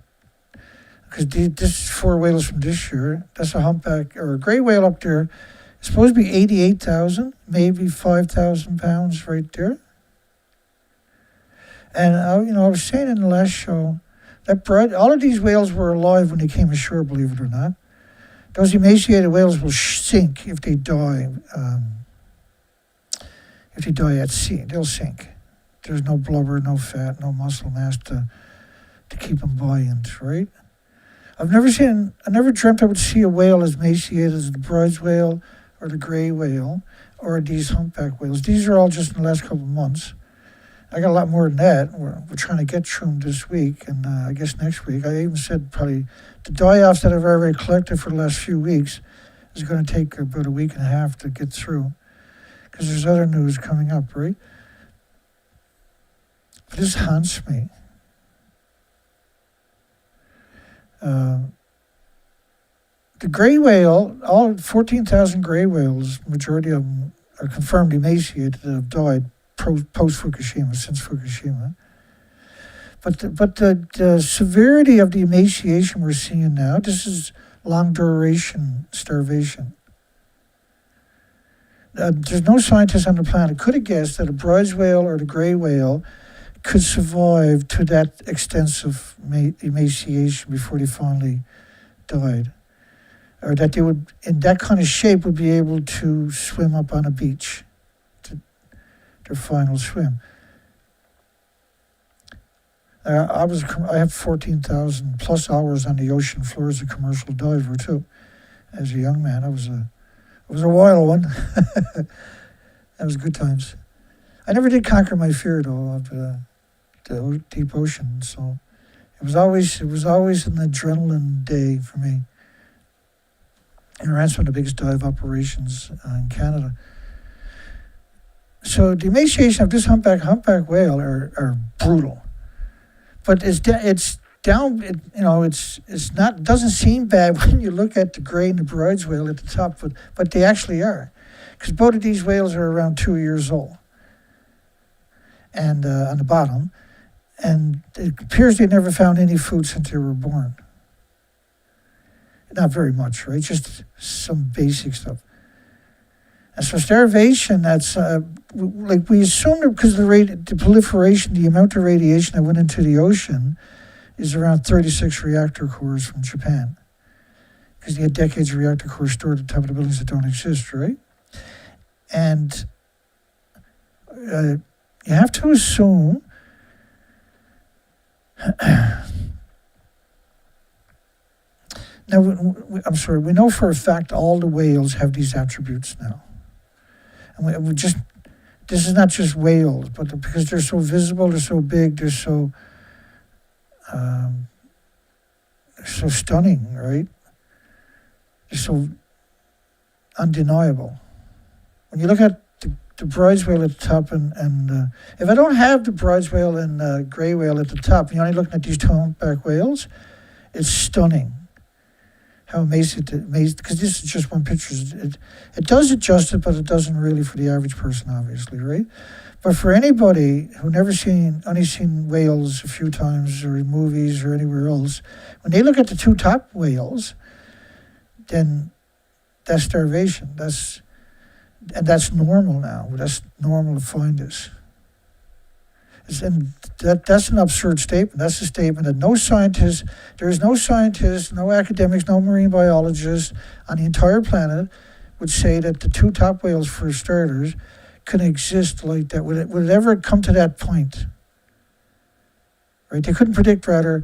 A: Because this 4 whales from this year, that's a humpback, or a gray whale up there. It's supposed to be 88,000, maybe 5,000 pounds right there. And, I was saying in the last show, that all of these whales were alive when they came ashore, believe it or not. Those emaciated whales will sink if they die. If they die at sea, they'll sink. There's no blubber, no fat, no muscle mass to keep them buoyant, right? I never dreamt I would see a whale as emaciated as the bronze whale or the gray whale or these humpback whales. These are all just in the last couple of months. I got a lot more than that. We're trying to get through them this week, and I guess next week. I even said probably the die-offs that I've already collected for the last few weeks is going to take about a week and a half to get through, because there's other news coming up, right? But this haunts me. The gray whale, all 14,000 gray whales, majority of them are confirmed emaciated that have died post-Fukushima, since Fukushima. But the severity of the emaciation we're seeing now, this is long-duration starvation. There's no scientist on the planet could have guessed that a bronze whale or the gray whale could survive to that extensive emaciation before they finally died. Or that they would, in that kind of shape, would be able to swim up on a beach to their final swim. I have 14,000 plus hours on the ocean floor as a commercial diver too. As a young man, it was a wild one. That was good times. I never did conquer my fear though of the deep ocean. So it was always an adrenaline day for me. And I ran some of the biggest dive operations in Canada. So the emaciation of this humpback whale are brutal. But it's down. It's not. Doesn't seem bad when you look at the gray and the bronze whale at the top, but they actually are, because both of these whales are around 2 years old, and on the bottom, and it appears they never found any food since they were born. Not very much, right? Just some basic stuff. And so starvation, that's like we assume that because the proliferation, the amount of radiation that went into the ocean is around 36 reactor cores from Japan. Because they had decades of reactor cores stored at the top of the buildings that don't exist, right? And you have to assume now, we know for a fact all the whales have these attributes now. And this is not just whales, but because they're so visible, they're so big, they're so stunning, right? They're so undeniable. When you look at the bronze whale at the top, and if I don't have the bronze whale and gray whale at the top, and you're only looking at these two humpback whales, it's stunning. How amazing, because this is just one picture. It does adjust it, but it doesn't really for the average person, obviously, right? But for anybody who only seen whales a few times or in movies or anywhere else, when they look at the two top whales, then that's starvation. That's normal now. That's normal to find this. And that's an absurd statement. That's a statement that there is no scientist, no academics, no marine biologists on the entire planet would say that the two top whales, for starters, can exist like that. Would it ever come to that point? Right? They couldn't predict, rather,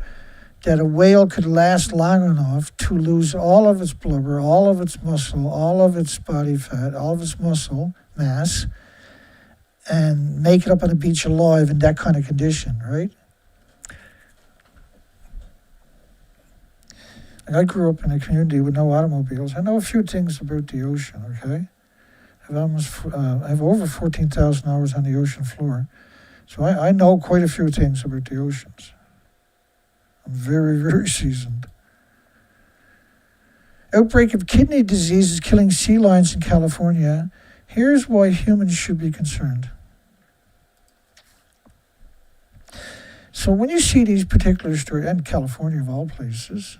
A: that a whale could last long enough to lose all of its blubber, all of its muscle, all of its body fat, all of its muscle mass, and make it up on a beach alive in that kind of condition, right? And I grew up in a community with no automobiles. I know a few things about the ocean, okay? I have over 14,000 hours on the ocean floor. So I know quite a few things about the oceans. I'm very, very seasoned. Outbreak of kidney disease is killing sea lions in California. Here's why humans should be concerned. So when you see these particular stories, and California of all places,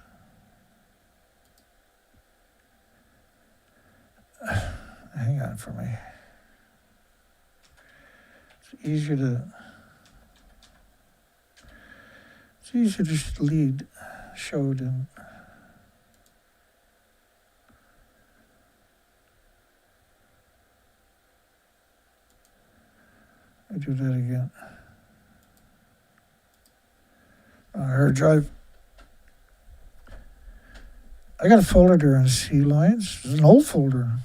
A: hang on for me. It's easier to just lead show than I do that again. Hard drive. I got a folder there on sea lions. It's an old folder.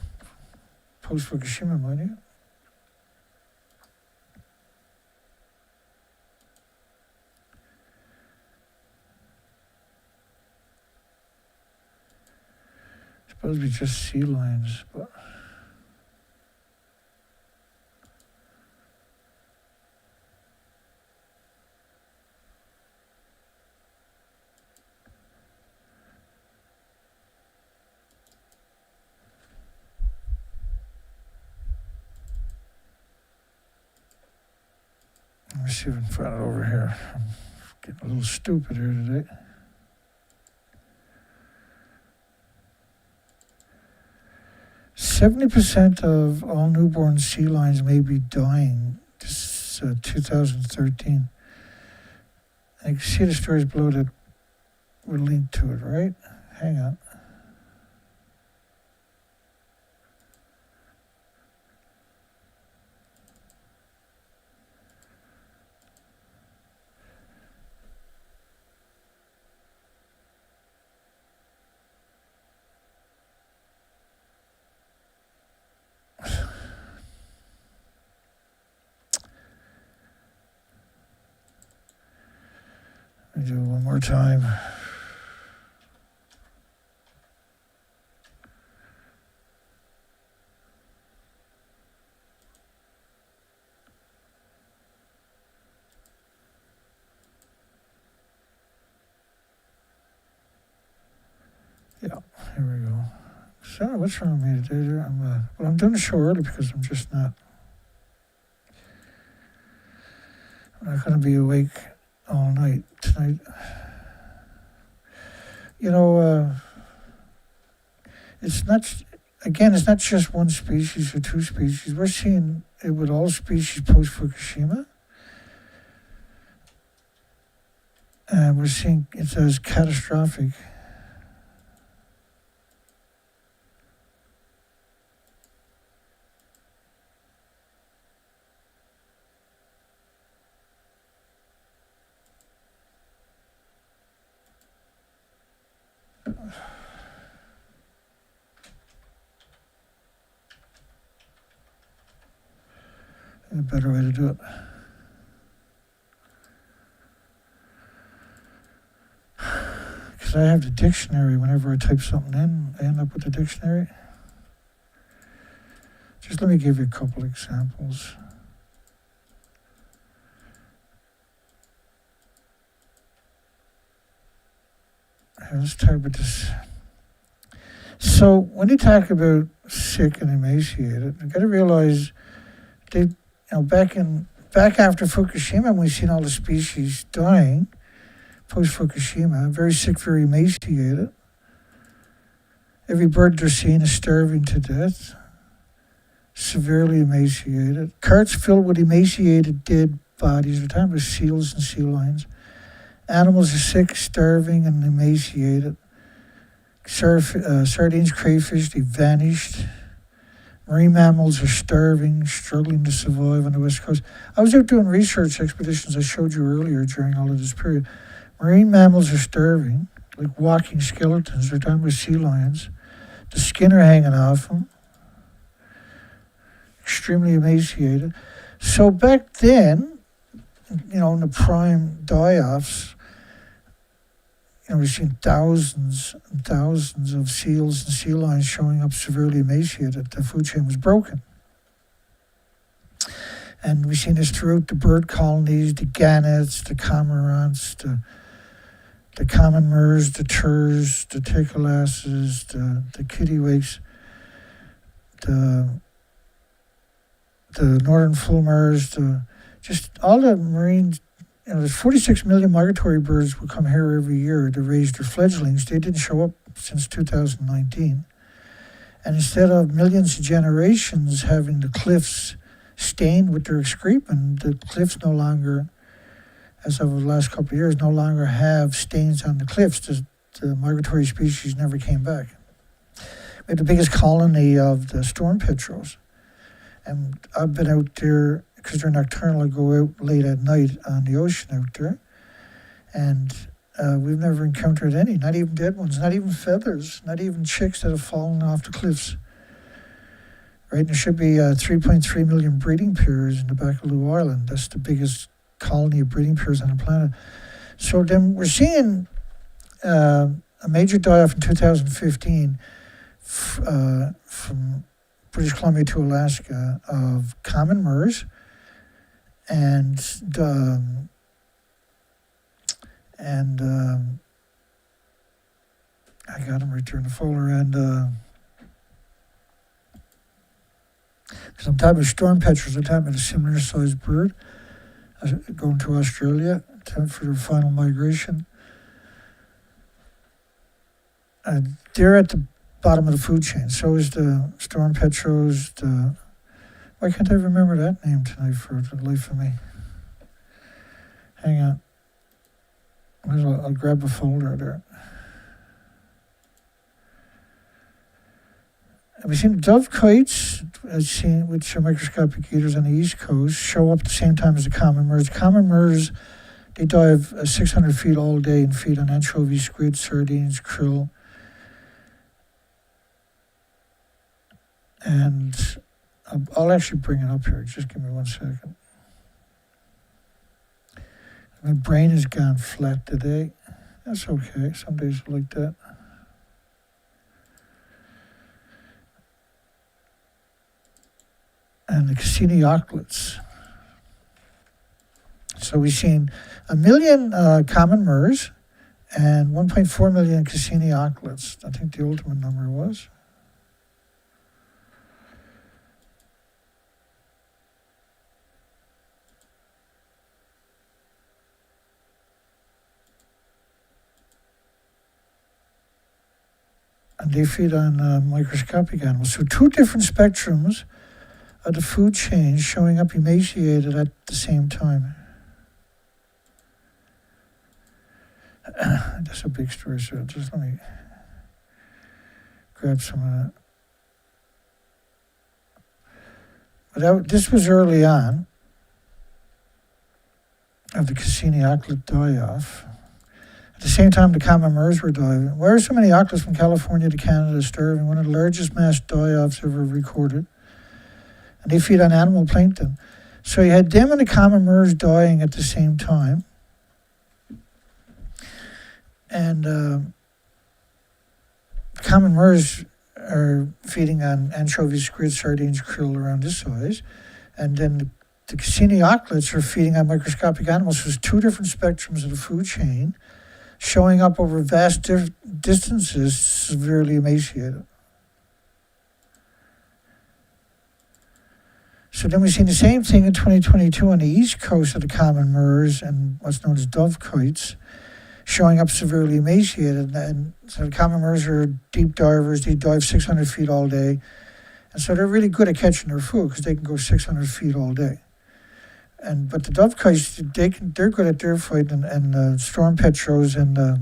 A: Post Fukushima, mind you. Supposed to be just sea lions, but let me see if I can find it over here. I'm getting a little stupid here today. 70% of all newborn sea lions may be dying. This is 2013. And you can see the stories below that were linked to it, right? Hang on. Let me do it one more time. Yeah, here we go. So what's wrong with me today? I'm doing the show early because I'm just not. I'm not going to be awake all night tonight. You know, it's not. Again, it's not just one species or two species. We're seeing it with all species post Fukushima, and we're seeing it as catastrophic. A better way to do it. Because I have the dictionary. Whenever I type something in, I end up with the dictionary. Just let me give you a couple examples. Here, let's talk about this. So when you talk about sick and emaciated, you got to realize they. Back after Fukushima, we've seen all the species dying, post-Fukushima, very sick, very emaciated. Every bird they're seeing is starving to death, severely emaciated. Carts filled with emaciated dead bodies. We're talking about seals and sea lions. Animals are sick, starving, and emaciated. Sardines, crayfish, they vanished. Marine mammals are starving, struggling to survive on the West Coast. I was out doing research expeditions I showed you earlier during all of this period. Marine mammals are starving, like walking skeletons. They're talking about sea lions. The skin are hanging off them. Extremely emaciated. So back then, in the prime die-offs, we've seen thousands and thousands of seals and sea lions showing up severely emaciated. The food chain was broken. And we've seen this throughout the bird colonies, the gannets, the cormorants, the common murres, the turs, the ticolasses, the kittiwakes, the northern fulmars, just all the marine. There's 46 million migratory birds will come here every year to raise their fledglings. They didn't show up since 2019. And instead of millions of generations having the cliffs stained with their excrement, the cliffs no longer, as of the last couple of years, no longer have stains on the cliffs. The migratory species never came back. We had the biggest colony of the storm petrels. And I've been out there, because they're nocturnal, I go out late at night on the ocean out there. And we've never encountered any, not even dead ones, not even feathers, not even chicks that have fallen off the cliffs. Right, and there should be 3.3 million breeding pairs in the Baccaloo Island. That's the biggest colony of breeding pairs on the planet. So then we're seeing a major die-off in 2015 from British Columbia to Alaska of common murres and I got them right there in the folder, and because I'm talking about storm petrels, I'm talking about a similar sized bird going to Australia for their final migration. They're at the bottom of the food chain. So is the storm petrels, why can't I remember that name tonight for the life of me? Hang on. I'll grab a folder there. Have we seen dove kites, which are microscopic eaters on the East Coast, show up at the same time as the common mers? Common mers, they dive 600 feet all day and feed on anchovies, squid, sardines, krill. And I'll actually bring it up here. Just give me 1 second. My brain has gone flat today. That's okay. Some days are like that. And the Cassini auklets. So we've seen 1 million common mers and 1.4 million Cassini auklets. I think the ultimate number was. And they feed on microscopic animals. So 2 different spectrums of the food chain showing up emaciated at the same time. That's a big story, so just let me grab some of that. But this was early on of the Cassini auklet die-off. At the same time, the common mers were diving. Why are so many auklets from California to Canada starving? One of the largest mass die-offs ever recorded. And they feed on animal plankton. So you had them and the common mers dying at the same time. And common mers are feeding on anchovies, squid, sardines, krill around this size. And then the Cassini auklets are feeding on microscopic animals. So there's 2 different spectrums of the food chain showing up over vast distances, severely emaciated. So then we've seen the same thing in 2022 on the east coast of the common mers and what's known as dove kites, showing up severely emaciated. And so the common mers are deep divers. They dive 600 feet all day. And so they're really good at catching their food because they can go 600 feet all day. But the dove kites, they're good at their fight, and storm petrels and the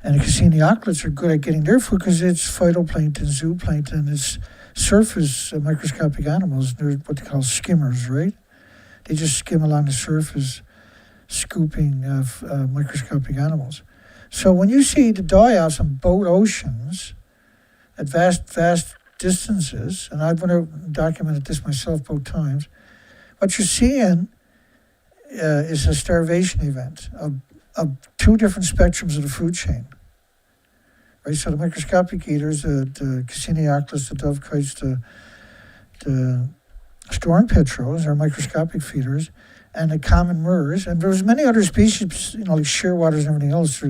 A: Cassini auklets are good at getting their food because it's phytoplankton, zooplankton, it's surface microscopic animals. They're what they call skimmers, right? They just skim along the surface, scooping microscopic animals. So when you see the die-offs on both oceans at vast distances, and I've documented this myself both times, what you're seeing is a starvation event of 2 different spectrums of the food chain. Right, so the microscopic eaters, the Cassini auklets, the dove kites, the storm petrels are microscopic feeders, and the common mers. And there's many other species, like shearwaters and everything else.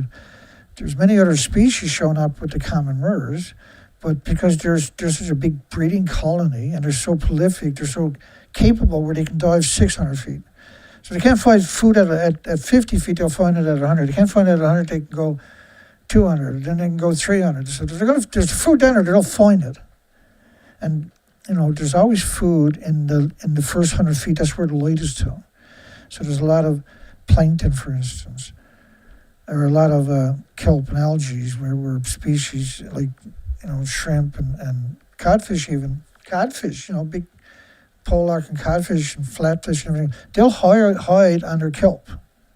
A: There's many other species showing up with the common mers, but because there's such a big breeding colony and they're so prolific, they're so capable where they can dive 600 feet. So they can't find food at 50 feet, they'll find it at 100. They can't find it at 100, they can go 200, then they can go 300. So there's food down there, they'll find it. And, there's always food in the first 100 feet, that's where the light is to. So there's a lot of plankton, for instance. There are a lot of kelp and algae where species like, shrimp and codfish even. Codfish, big polearch and codfish and flatfish and everything. They'll hide under kelp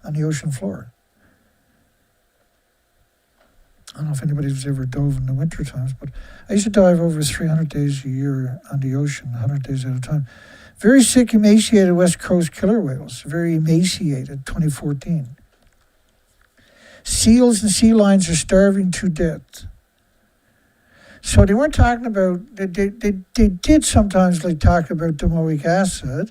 A: on the ocean floor. I don't know if anybody's ever dove in the winter times, but I used to dive over 300 days a year on the ocean, 100 days at a time. Very sick, emaciated West Coast killer whales, very emaciated, 2014. Seals and sea lions are starving to death. So they weren't talking about, they did sometimes talk about domoic acid,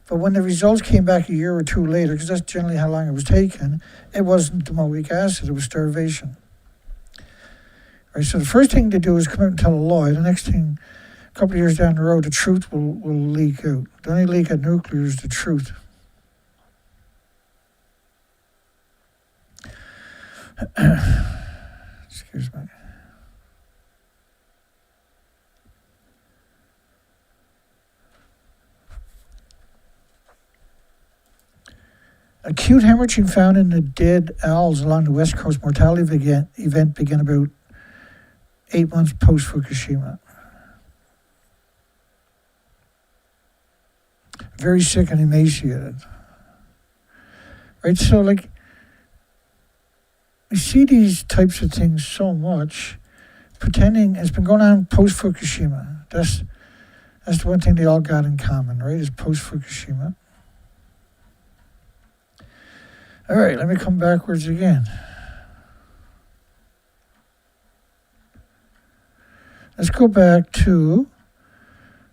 A: but when the results came back a year or 2 later, because that's generally how long it was taken, it wasn't domoic acid, it was starvation. Right, so the first thing to do is come out and tell a lie. The next thing, a couple of years down the road, the truth will leak out. The only leak at nuclear is the truth. Excuse me. Acute hemorrhaging found in the dead owls along the west coast. Mortality event began about 8 months post Fukushima. Very sick and emaciated. Right, so like, we see these types of things so much, pretending it's been going on post Fukushima. That's the one thing they all got in common, right? Is post Fukushima. All right, let me come backwards again. Let's go back to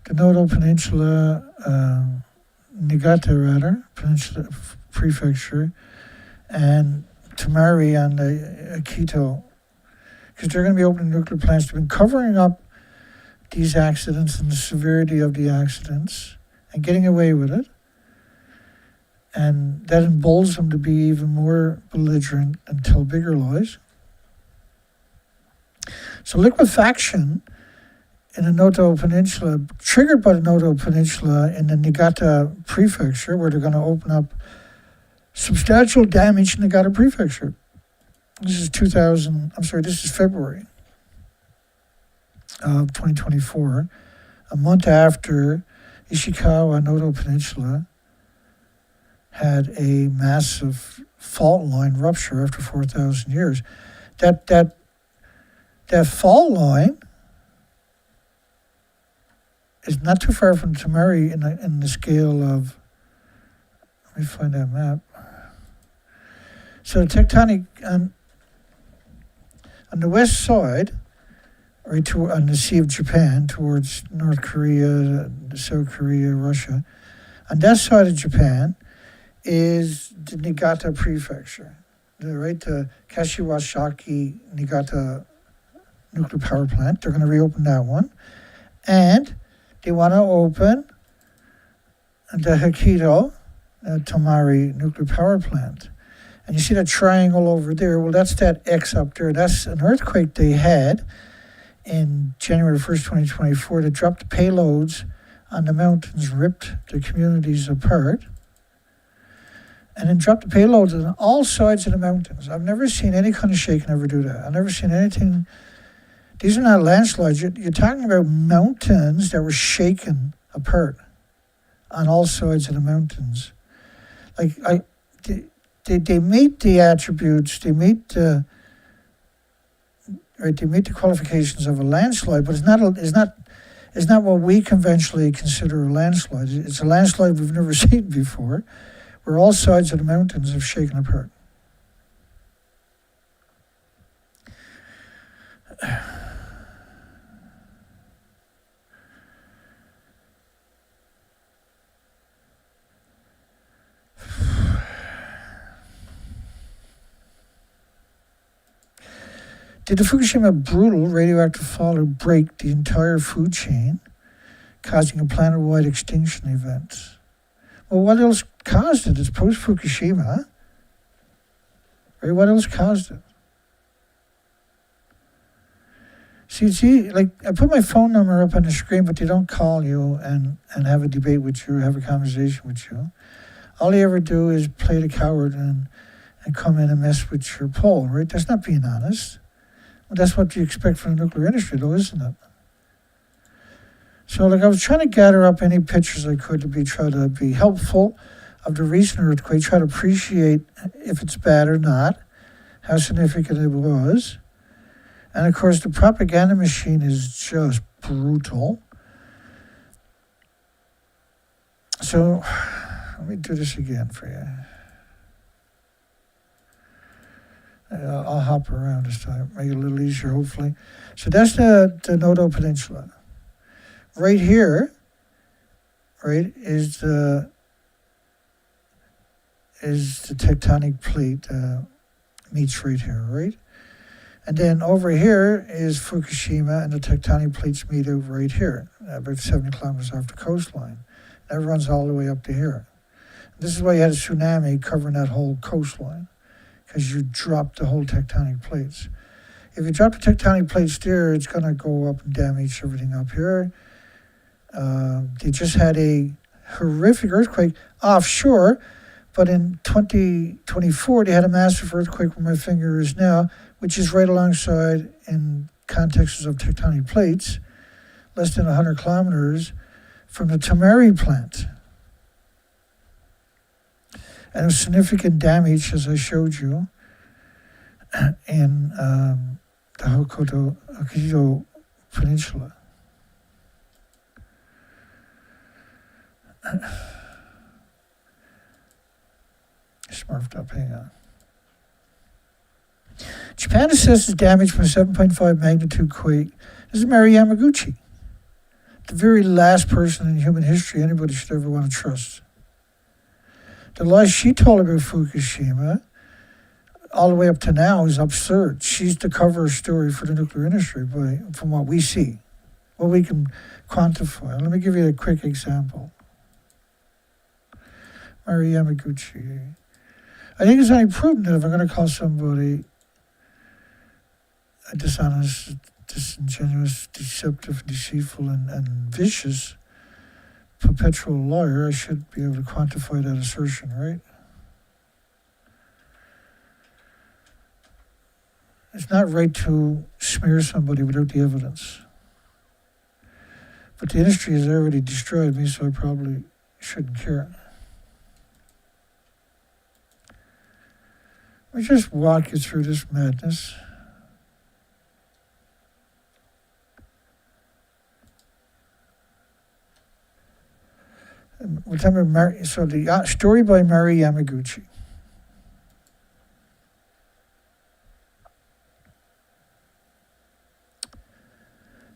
A: the Noto Peninsula, Niigata rather, Peninsula Prefecture, and Tomari on the Akito, because they're going to be opening nuclear plants. They've been covering up these accidents and the severity of the accidents and getting away with it. And that emboldens them to be even more belligerent and tell bigger lies. So liquefaction in the Noto Peninsula, triggered by the Noto Peninsula in the Niigata Prefecture, where they're going to open up substantial damage in Niigata Prefecture. This is February of 2024, a month after Ishikawa Noto Peninsula had a massive fault line rupture after 4,000 years. That fault line is not too far from Tomari in the scale of, let me find that map. So tectonic on the west side, right on the Sea of Japan towards North Korea, South Korea, Russia, on that side of Japan is the Niigata Prefecture, the Kashiwazaki Niigata nuclear power plant. They're going to reopen that one. And they want to open the Hokkaido Tomari nuclear power plant. And you see that triangle over there? Well, that's that X up there. That's an earthquake they had in January 1st, 2024 that dropped the payloads on the mountains, ripped the communities apart, and then dropped the payloads on all sides of the mountains. I've never seen any kind of shaking ever do that. I've never seen anything. These are not landslides. You're talking about mountains that were shaken apart on all sides of the mountains. Like they meet the attributes. They meet the qualifications of a landslide, but it's not what we conventionally consider a landslide. It's a landslide we've never seen before, where all sides of the mountains have shaken apart. Did the Fukushima brutal radioactive fallout break the entire food chain, causing a planet-wide extinction event? Well, what else caused it? It's post-Fukushima. Right? What else caused it? See, like, I put my phone number up on the screen, but they don't call you and have a debate with you, have a conversation with you. All they ever do is play the coward and come in and mess with your poll, right? That's not being honest. Well, that's what you expect from the nuclear industry, though, isn't it? So, like, I was trying to gather up any pictures I could to try to be helpful of the recent earthquake, try to appreciate if it's bad or not, how significant it was. And, of course, the propaganda machine is just brutal. So, let me do this again for you. I'll hop around this time, make it a little easier, hopefully. So that's the Noto Peninsula. Right here, right, is the tectonic plate meets right here, right? And then over here is Fukushima, and the tectonic plates meet over right here, about 70 kilometers off the coastline. That runs all the way up to here. This is why you had a tsunami covering that whole coastline, because you dropped the whole tectonic plates. If you drop the tectonic plates there, it's going to go up and damage everything up here. They just had a horrific earthquake offshore, But in 2024, they had a massive earthquake where my finger is now, which is right alongside, in contexts of tectonic plates, less than 100 kilometers from the Tomari plant. And it was significant damage, as I showed you, in the Hokkaido Peninsula. Smurfed up, hang on. Japan assesses damage from a 7.5 magnitude quake. This is Mary Yamaguchi, the very last person in human history anybody should ever want to trust. The lies she told about Fukushima, all the way up to now, is absurd. She's the cover story for the nuclear industry, from what we see, what we can quantify. Let me give you a quick example. Mary Yamaguchi. I think it's only prudent that if I'm going to call somebody a dishonest, disingenuous, deceptive, deceitful, and vicious perpetual liar, I should be able to quantify that assertion, right? It's not right to smear somebody without the evidence. But the industry has already destroyed me, so I probably shouldn't care. Let me just walk you through this madness. We're talking about so the story by Mary Yamaguchi.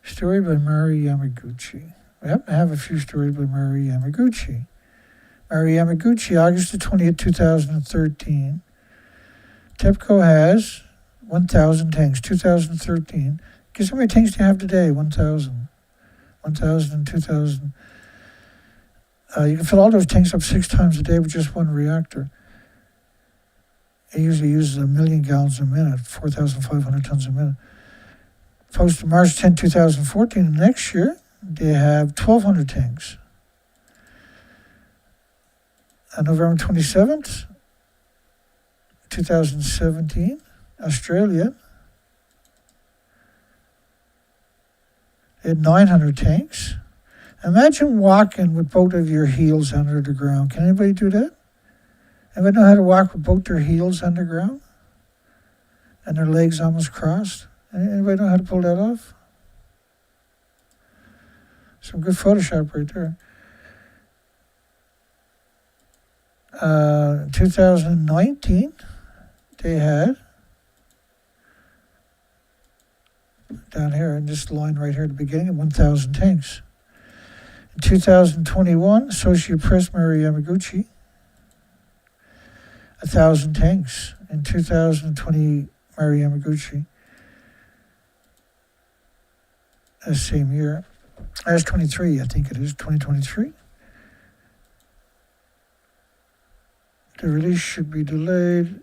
A: Story by Mary Yamaguchi. We happen to have a few stories by Mary Yamaguchi. Mary Yamaguchi, August the 20th, 2013. TEPCO has 1,000 tanks, 2013. Guess how many tanks do you have today? 1,000. 1,000, 2,000. You can fill all those tanks up 6 times a day with just one reactor. It usually uses 1 million gallons a minute, 4,500 tons a minute. Post March 10, 2014, next year, they have 1,200 tanks. On November 27th, 2017, Australia, they had 900 tanks. Imagine walking with both of your heels under the ground. Can anybody do that? Anybody know how to walk with both their heels underground? And their legs almost crossed? Anybody know how to pull that off? Some good Photoshop right there. 2019, they had, down here in this line right here at the beginning, 1,000 tanks. In 2021, Associated Press, Mary Yamaguchi, 1,000 tanks. In 2020, Mary Yamaguchi, that same year. That's 23, I think it is, 2023. The release should be delayed.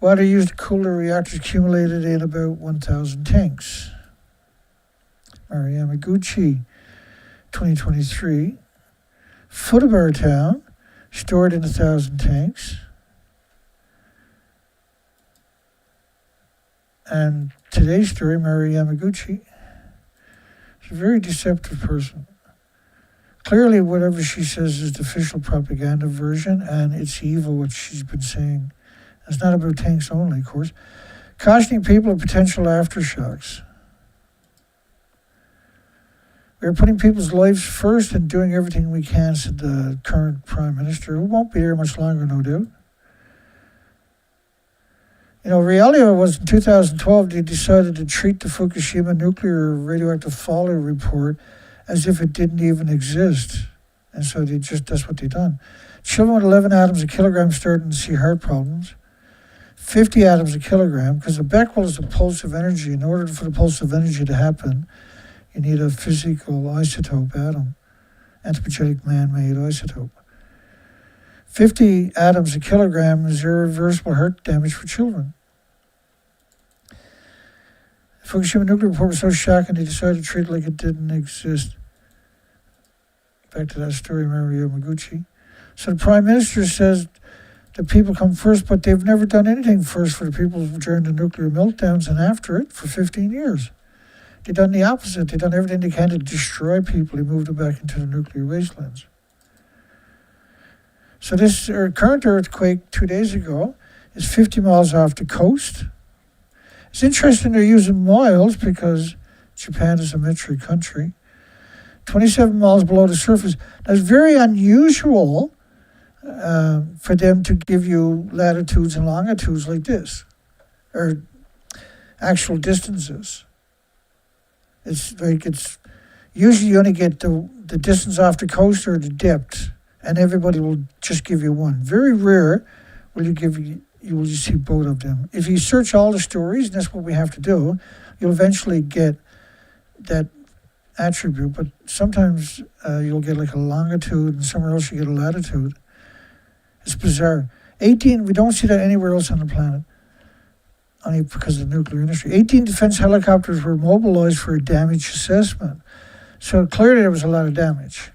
A: Water used to cool the reactors accumulated in about 1,000 tanks. Mary Yamaguchi, 2023. Futobar Town, stored in 1,000 tanks. And today's story, Mary Yamaguchi, is a very deceptive person. Clearly, whatever she says is the official propaganda version, and it's evil what she's been saying. It's not about tanks only, of course. Cautioning people of potential aftershocks. We are putting people's lives first and doing everything we can, said the current Prime Minister, who won't be here much longer, no doubt. You know, reality was in 2012, they decided to treat the Fukushima nuclear radioactive fallout report as if it didn't even exist. And so that's what they done. Children with 11 atoms a kilogram starting to see heart problems. 50 atoms a kilogram, because the Becquerel is a pulse of energy. In order for the pulse of energy to happen, you need a physical isotope atom, anthropogenic man-made isotope. 50 atoms a kilogram is irreversible heart damage for children. The Fukushima nuclear report was so shocking they decided to treat it like it didn't exist. Back to that story, Mary Yamaguchi. So the Prime Minister says the people come first, but they've never done anything first for the people during the nuclear meltdowns and after it for 15 years. They've done the opposite. They've done everything they can to destroy people. They moved them back into the nuclear wastelands. So this current earthquake 2 days ago is 50 miles off the coast. It's interesting they're using miles because Japan is a metric country. 27 miles below the surface. That's very unusual for them to give you latitudes and longitudes like this, or actual distances. It's usually you only get the distance off the coast or the depth, and everybody will just give you one. Very rare will you will see both of them. If you search all the stories, and that's what we have to do, you'll eventually get that attribute, but sometimes you'll get like a longitude and somewhere else you get a latitude. It's bizarre. 18, we don't see that anywhere else on the planet, only because of the nuclear industry. 18 defense helicopters were mobilized for a damage assessment. So clearly there was a lot of damage.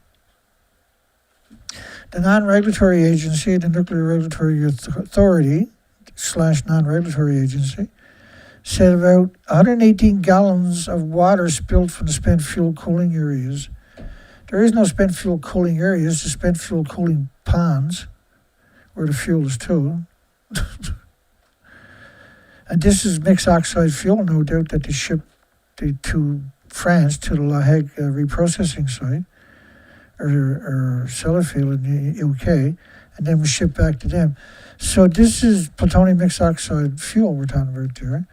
A: The non-regulatory agency, the Nuclear Regulatory Authority / non-regulatory agency, said about 118 gallons of water spilled from the spent fuel cooling areas. There is no spent fuel cooling areas, the spent fuel cooling ponds, where the fuel is too. And this is mixed oxide fuel, no doubt, that they shipped to France, to the La Hague reprocessing site, or Sellafield in the UK, and then was shipped back to them. So this is plutonium mixed oxide fuel we're talking about there.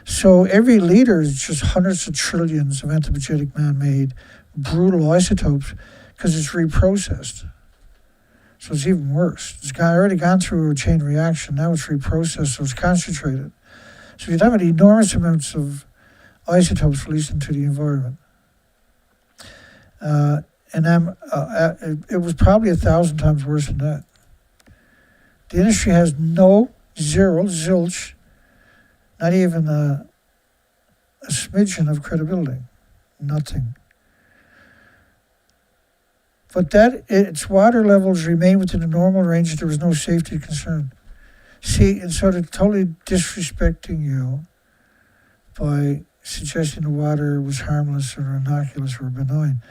A: So every liter is just hundreds of trillions of anthropogenic man-made brutal isotopes because it's reprocessed. So it's even worse. It's already gone through a chain reaction. Now it's reprocessed, so it's concentrated. So you'd have enormous amounts of isotopes released into the environment. It was probably 1,000 times worse than that. The industry has zilch, not even a smidgen of credibility. Nothing. But its water levels remain within the normal range. There was no safety concern. See, and so they're totally disrespecting you by suggesting the water was harmless or innocuous or benign.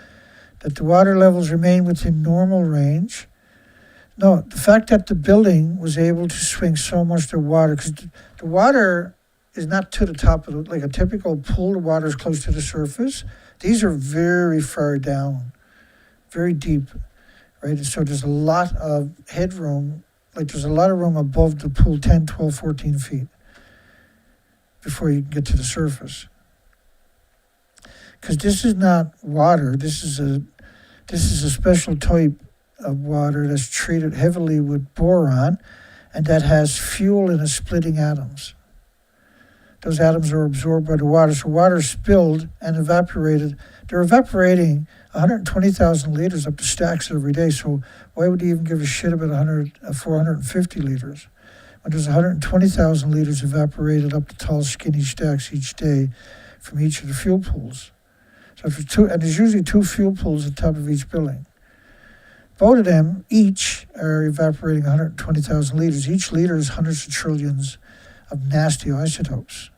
A: That the water levels remain within normal range. No, the fact that the building was able to swing so much the water, because the water is not to the top of like a typical pool, the water is close to the surface. These are very far down, very deep, right? And so there's a lot of headroom, like there's a lot of room above the pool, 10, 12, 14 feet before you can get to the surface. Because this is not water, this is a special type of water that's treated heavily with boron and that has fuel in its splitting atoms. Those atoms are absorbed by the water. So water spilled and evaporated. They're evaporating 120,000 liters up to stacks every day. So why would you even give a shit about 450 liters? When there's 120,000 liters evaporated up to tall, skinny stacks each day from each of the fuel pools. So there's usually 2 fuel pools at the top of each building. Both of them each are evaporating 120,000 liters. Each liter is hundreds of trillions of nasty isotopes.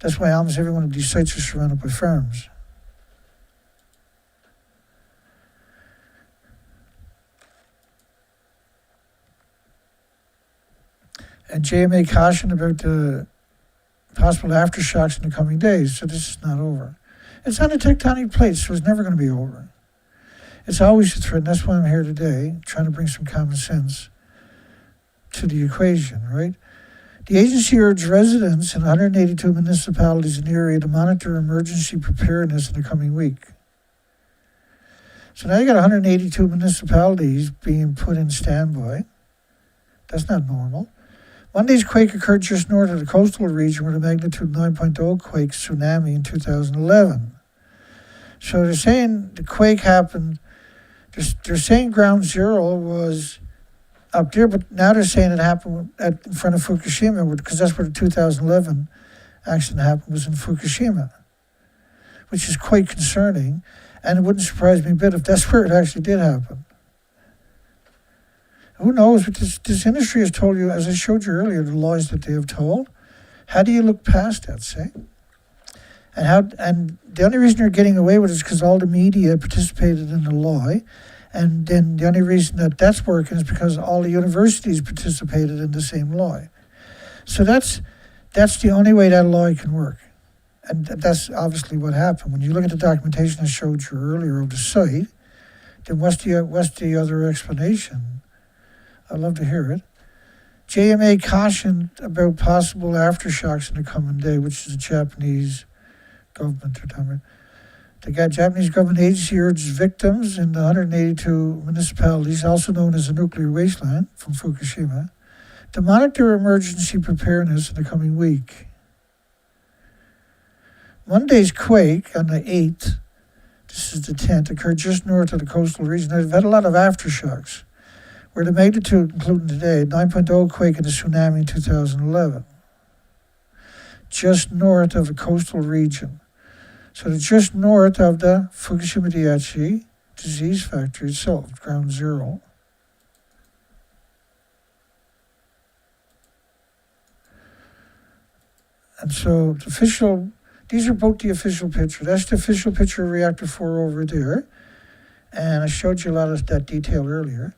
A: That's why almost every one of these sites are surrounded by farms. And JMA cautioned about the possible aftershocks in the coming days, so this is not over. It's on a tectonic plate, so it's never going to be over. It's always a threat, and that's why I'm here today, trying to bring some common sense to the equation, right? The agency urged residents in 182 municipalities in the area to monitor emergency preparedness in the coming week. So now you got 182 municipalities being put in standby. That's not normal. Monday's quake occurred just north of the coastal region with a magnitude 9.0 quake tsunami in 2011. So they're saying the quake happened, they're saying ground zero was up there, but now they're saying it happened in front of Fukushima, because that's where the 2011 accident happened, was in Fukushima, which is quite concerning, and it wouldn't surprise me a bit if that's where it actually did happen. Who knows? But this industry has told you, as I showed you earlier, the lies that they have told. How do you look past that, say? And the only reason you're getting away with it is because all the media participated in the lie. And then the only reason that that's working is because all the universities participated in the same lie. So that's the only way that lie can work. And that's obviously what happened. When you look at the documentation I showed you earlier of the site, then what's the other explanation? I'd love to hear it. JMA cautioned about possible aftershocks in the coming day, which is the Japanese government. The Japanese government agency urges victims in the 182 municipalities, also known as the nuclear wasteland from Fukushima, to monitor emergency preparedness in the coming week. Monday's quake on the 8th, this is the 10th, occurred just north of the coastal region. They've had a lot of aftershocks, where the magnitude, including today, 9.0 quake in the tsunami in 2011, just north of the coastal region. So they're just north of the Fukushima Daiichi disease factory itself, ground zero. And so these are both the official picture. That's the official picture of Reactor 4 over there. And I showed you a lot of that detail earlier.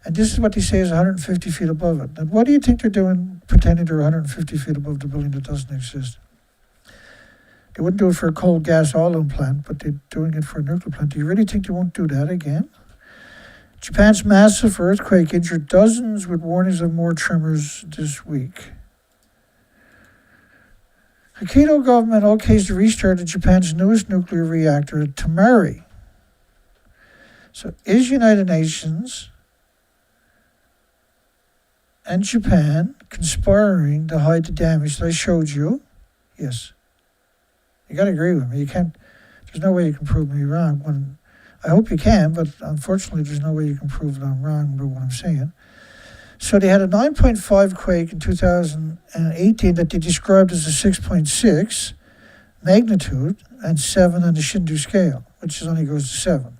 A: And this is what they say is 150 feet above it. And what do you think they're doing pretending they're 150 feet above the building that doesn't exist? They wouldn't do it for a coal gas oil plant, but they're doing it for a nuclear plant. Do you really think they won't do that again? Japan's massive earthquake injured dozens with warnings of more tremors this week. Hokkaido government okays the restart of Japan's newest nuclear reactor at Tomari. So is United Nations and Japan conspiring to hide the damage that I showed you? Yes. You got to agree with me. You can't. There's no way you can prove me wrong. I hope you can, but unfortunately, there's no way you can prove that I'm wrong about what I'm saying. So they had a 9.5 quake in 2018 that they described as a 6.6 magnitude and 7 on the Shindu scale, which only goes to 7.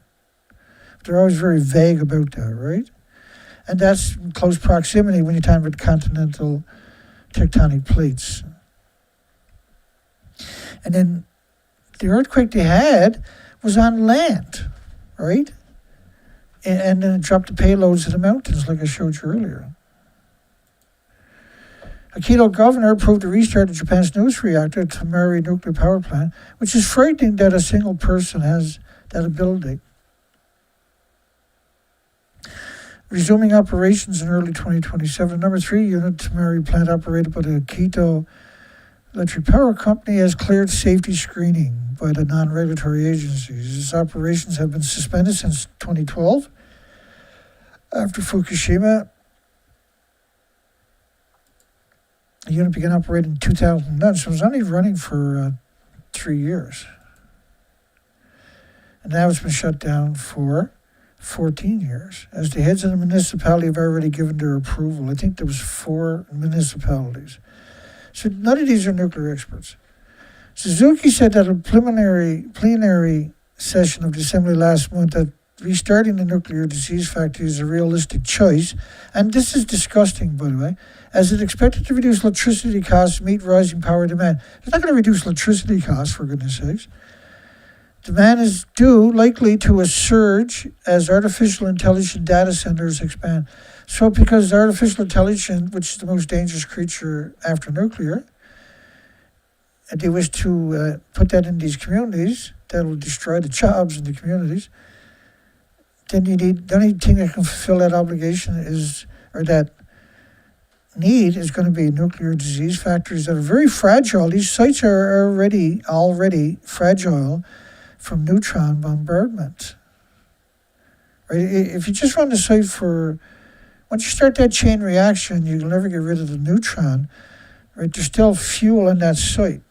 A: They're always very vague about that, right? And that's in close proximity when you're talking about continental tectonic plates. And then the earthquake they had was on land, right? And then it dropped the payloads to the mountains, like I showed you earlier. Hokkaido governor approved the restart of Japan's newest reactor, Tomari nuclear power plant, which is frightening that a single person has that ability. Resuming operations in early 2027, the number 3 unit Tomari plant operated by the Hokkaido Electric Power Company has cleared safety screening by the non-regulatory agencies. Its operations have been suspended since 2012 after Fukushima. The unit began operating in 2009, so it was only running for 3 years. And now it's been shut down for 14 years, as the heads of the municipality have already given their approval. I think there was 4 municipalities. So none of these are nuclear experts. Suzuki said at a plenary session of the Assembly last month that restarting the nuclear disease factory is a realistic choice. And this is disgusting, by the way, as it expected to reduce electricity costs to meet rising power demand. It's not going to reduce electricity costs, for goodness sakes. Demand is due likely to a surge as artificial intelligence data centers expand. So because artificial intelligence, which is the most dangerous creature after nuclear, and they wish to put that in these communities, that will destroy the jobs in the communities, then you need, the only thing that can fulfill that obligation is, or that need is going to be nuclear disease factories that are very fragile. These sites are already fragile from neutron bombardment. Right? If you just run the site for, once you start that chain reaction, you'll never get rid of the neutron. Right? There's still fuel in that site,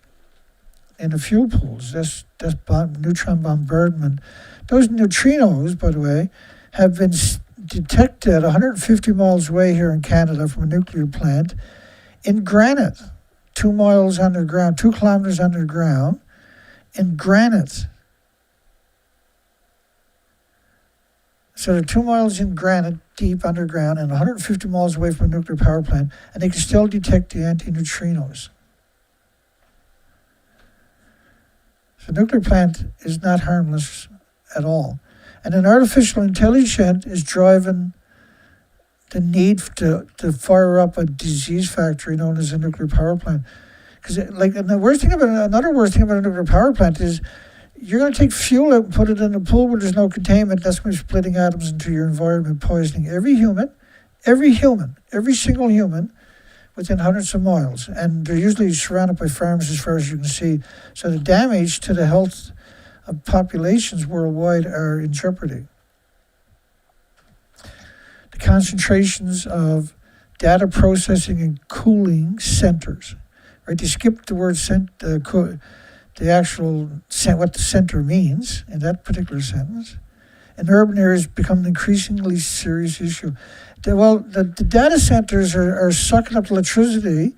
A: in the fuel pools. That's neutron bombardment. Those neutrinos, by the way, have been detected 150 miles away here in Canada from a nuclear plant in granite, 2 miles underground, 2 kilometers underground, in granite. So they're 2 miles in granite deep underground and 150 miles away from a nuclear power plant, and they can still detect the anti-neutrinos. So the nuclear plant is not harmless at all. And an artificial intelligence is driving the need to fire up a disease factory known as a nuclear power plant. Because another worst thing about a nuclear power plant is you're going to take fuel out and put it in a pool where there's no containment. That's going to be splitting atoms into your environment, poisoning every single human within hundreds of miles. And they're usually surrounded by farms as far as you can see. So the damage to the health of populations worldwide are in jeopardy. The concentrations of data processing and cooling centers, right? They skipped the word what the center means in that particular sentence. In urban areas become an increasingly serious issue. The data centers are sucking up electricity,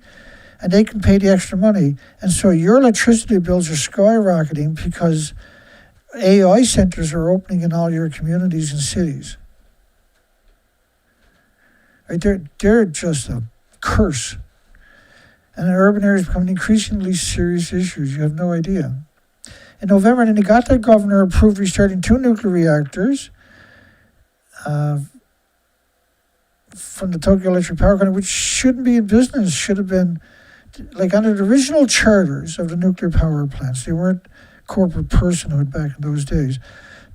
A: and they can pay the extra money. And so your electricity bills are skyrocketing because AI centers are opening in all your communities and cities. Right? They're just a curse. And in urban areas become increasingly serious issues. You have no idea. In November, the Niigata governor approved restarting 2 nuclear reactors from the Tokyo Electric Power Company, which shouldn't be in business, should have been, like under the original charters of the nuclear power plants. They weren't corporate personhood back in those days.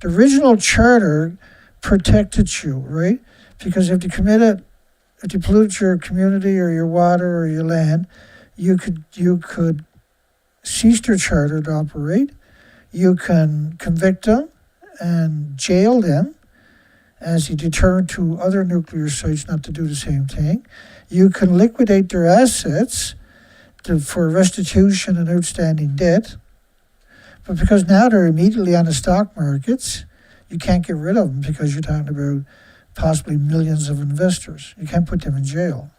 A: The original charter protected you, right? Because if you polluted your community or your water or your land, you could cease their charter to operate. You can convict them and jail them as a deterrent to other nuclear sites not to do the same thing. You can liquidate their assets for restitution and outstanding debt. But because now they're immediately on the stock markets, you can't get rid of them because you're talking about possibly millions of investors. You can't put them in jail.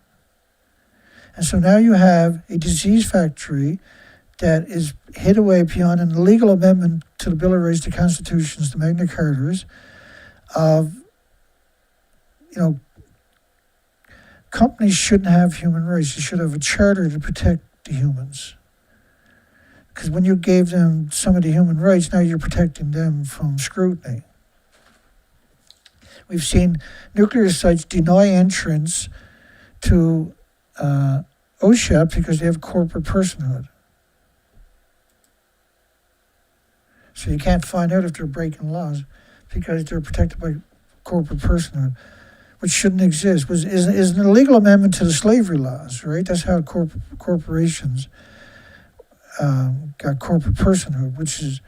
A: And so now you have a disease factory that is hid away beyond an illegal amendment to the Bill of Rights, the Constitutions, the Magna Cartas, of, companies shouldn't have human rights. They should have a charter to protect the humans. Because when you gave them some of the human rights, now you're protecting them from scrutiny. We've seen nuclear sites deny entrance to OSHA because they have corporate personhood. So you can't find out if they're breaking laws because they're protected by corporate personhood, which shouldn't exist. Is an illegal amendment to the slavery laws, right? That's how corporations got corporate personhood, which is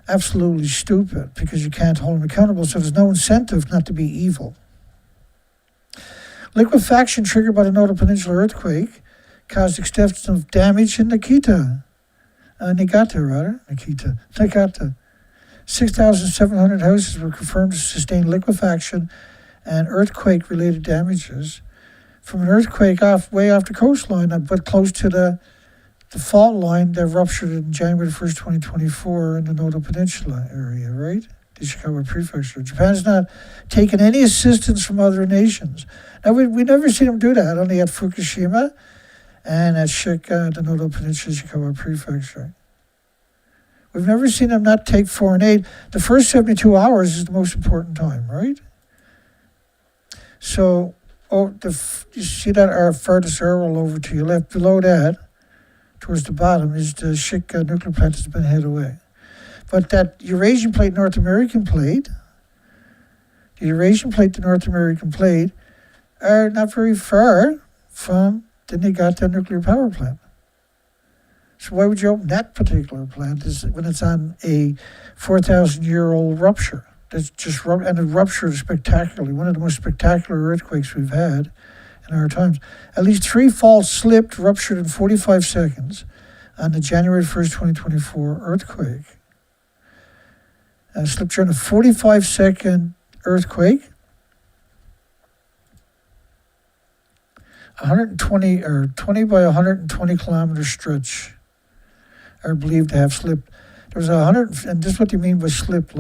A: absolutely stupid because you can't hold them accountable, so there's no incentive not to be evil. Liquefaction triggered by the Noto Peninsula earthquake caused extensive damage in Niigata. 6,700 houses were confirmed to sustain liquefaction and earthquake-related damages from an earthquake way off the coastline, but close to the fault line that ruptured in January 1st, 2024 in the Noto Peninsula area, right? The Ishikawa Prefecture. Japan's not taken any assistance from other nations. Now, we never seen them do that, only at Fukushima and at Shika, the Noto Peninsula, Ishikawa Prefecture. We've never seen them not take foreign aid. The first 72 hours is the most important time, right? So, you see that our farthest arrow over to your left, below that, towards the bottom, is the Shika nuclear plant that's been hid away. But that Eurasian plate, North American plate, the Eurasian plate, the North American plate, are not very far from the Niigata nuclear power plant. So why would you open that particular plant when it's on a 4,000-year-old rupture? That's just and it ruptured spectacularly, one of the most spectacular earthquakes we've had in our times. At least 3 faults slipped, ruptured in 45 seconds on the January 1st, 2024 earthquake. Slipped during a 45-second earthquake. 120 or 20 by 120 kilometer stretch are believed to have slipped. There was and this is what you mean by slipped,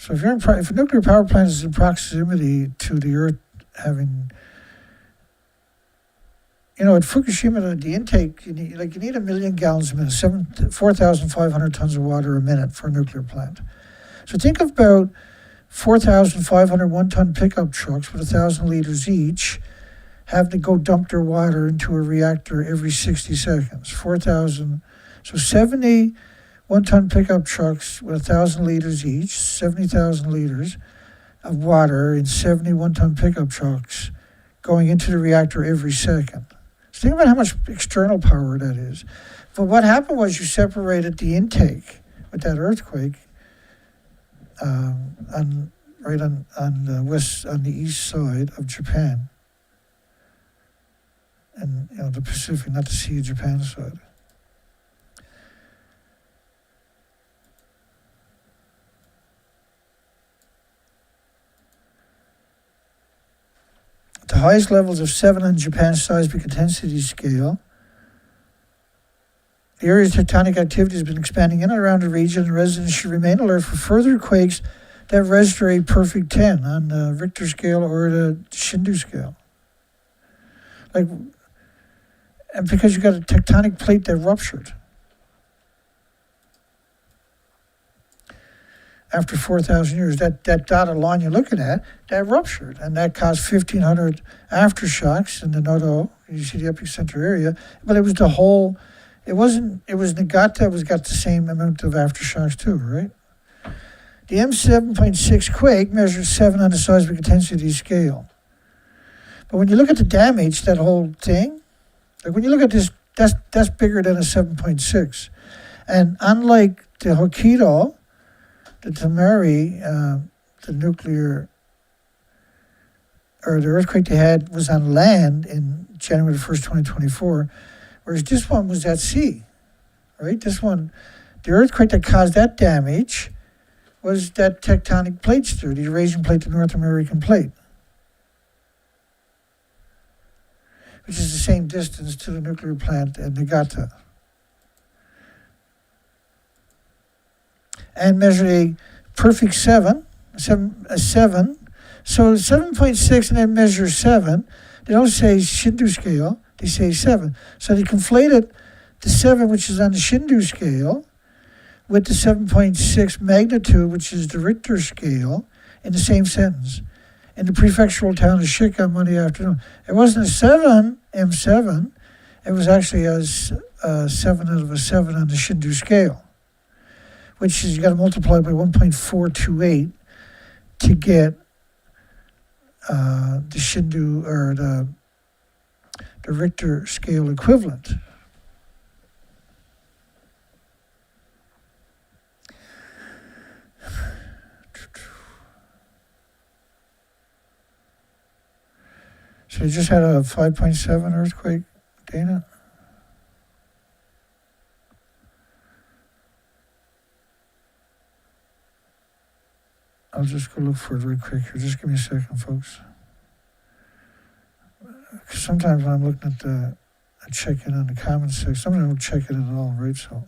A: So if if a nuclear power plant is in proximity to the Earth having, at Fukushima, the intake, you need 1 million gallons a minute, 4,500 tons of water a minute for a nuclear plant. So think about 4,500 one-ton pickup trucks with 1,000 liters each having to go dump their water into a reactor every 60 seconds. 4,000, so 70 one-ton pickup trucks with 1,000 liters each, 70,000 liters of water in 70 one-ton pickup trucks going into the reactor every second. So think about how much external power that is. But what happened was you separated the intake with that earthquake on the east side of Japan, and the Pacific, not the Sea of Japan side. The highest levels of 7 on Japan's seismic intensity scale. The area's tectonic activity has been expanding in and around the region, and residents should remain alert for further quakes that register a perfect 10 on the Richter scale or the Shindu scale. And because you got a tectonic plate that ruptured after 4,000 years, that dotted line you're looking at, that ruptured, and that caused 1,500 aftershocks in the Noto. You see the epicenter area, but it was the whole. It was Niigata got the same amount of aftershocks too, right? The M7.6 quake measured 7 on the seismic intensity scale. But when you look at the damage, that whole thing, when you look at this, that's bigger than a 7.6. And unlike the Hokkaido, the Tomari, the nuclear, or the earthquake they had was on land in January 1st, 2024, whereas this one was at sea, right? This one, the earthquake that caused that damage was that tectonic plate stir, the Eurasian plate, the North American plate, which is the same distance to the nuclear plant at Niigata. And measured a perfect 7. So 7.6 and then measure 7. They don't say Shindu scale, they say 7. So they conflated the 7, which is on the Shindu scale, with the 7.6 magnitude, which is the Richter scale, in the same sentence. In the prefectural town of Shika on Monday afternoon. It wasn't a 7, M7, it was actually a 7 out of a 7 on the Shindu scale, which is you got to multiply by 1.428 to get the Shindu, or the Richter scale equivalent. So you just had a 5.7 earthquake, Dana? I'll just go look for it real quick here. Just give me a second, folks. Sometimes when I'm looking at I check in on the comments section, sometimes I don't check it at all, right? So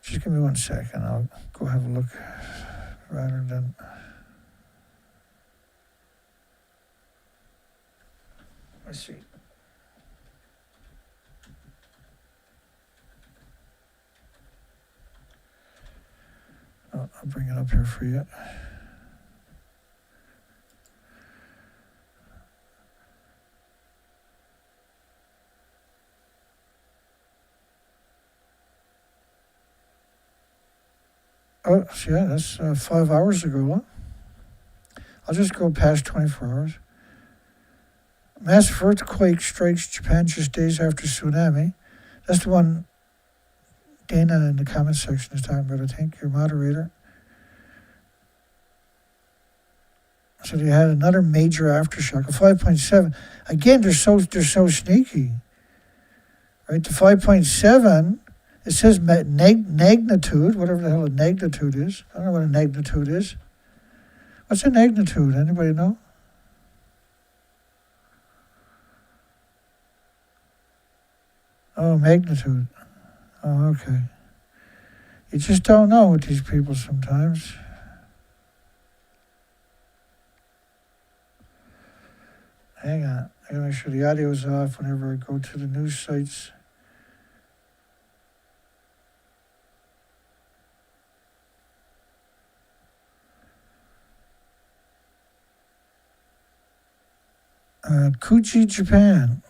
A: just give me 1 second. I'll go have a look rather than. Let's see. I'll bring it up here for you. Oh, yeah, that's 5 hours ago. Huh? I'll just go past 24 hours. Massive earthquake strikes Japan just days after tsunami. That's the one Dana in the comment section is talking about, I think, your moderator. So they had another major aftershock, a 5.7. Again, they're so sneaky, right? The 5.7, it says magnitude, whatever the hell a magnitude is. I don't know what a magnitude is. What's a magnitude? Anybody know? Oh, magnitude. Oh, okay. You just don't know with these people sometimes. Hang on. I gotta make sure the audio is off whenever I go to the news sites. Kuji, Japan.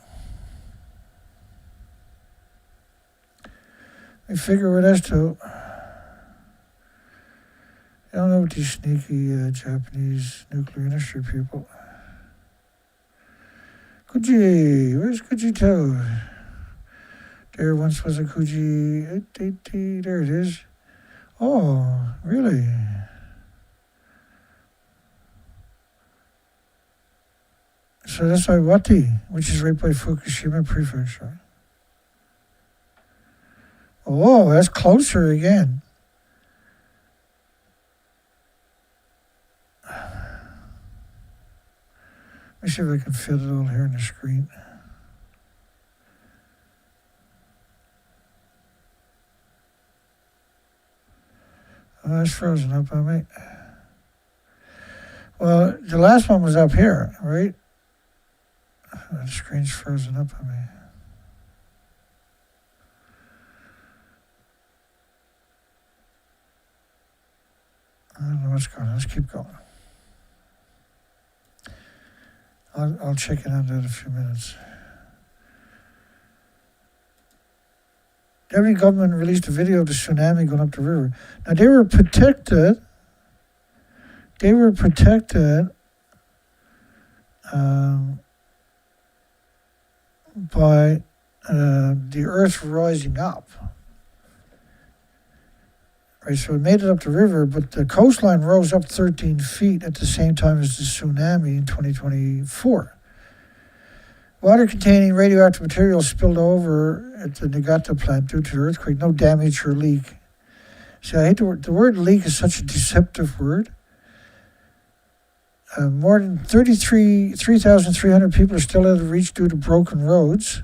A: We figure where that's to. I don't know what these sneaky Japanese nuclear industry people. Kuji, where's Kuji to? There once was a Kuji. There it is. Oh, really? So that's Iwate, which is right by Fukushima Prefecture. Oh, that's closer again. Let me see if I can fit it all here on the screen. Oh, that's frozen up on me. Well, the last one was up here, right? The screen's frozen up on me. I don't know what's going on. Let's keep going. I'll check it out in a few minutes. The Japanese government released a video of the tsunami going up the river. Now they were protected. By the earth rising up. Right, so it made it up the river, but the coastline rose up 13 feet at the same time as the tsunami in 2024. Water containing radioactive material spilled over at the Niigata plant due to the earthquake. No damage or leak. See, I hate the word leak is such a deceptive word. More than 3,300 people are still out of reach due to broken roads.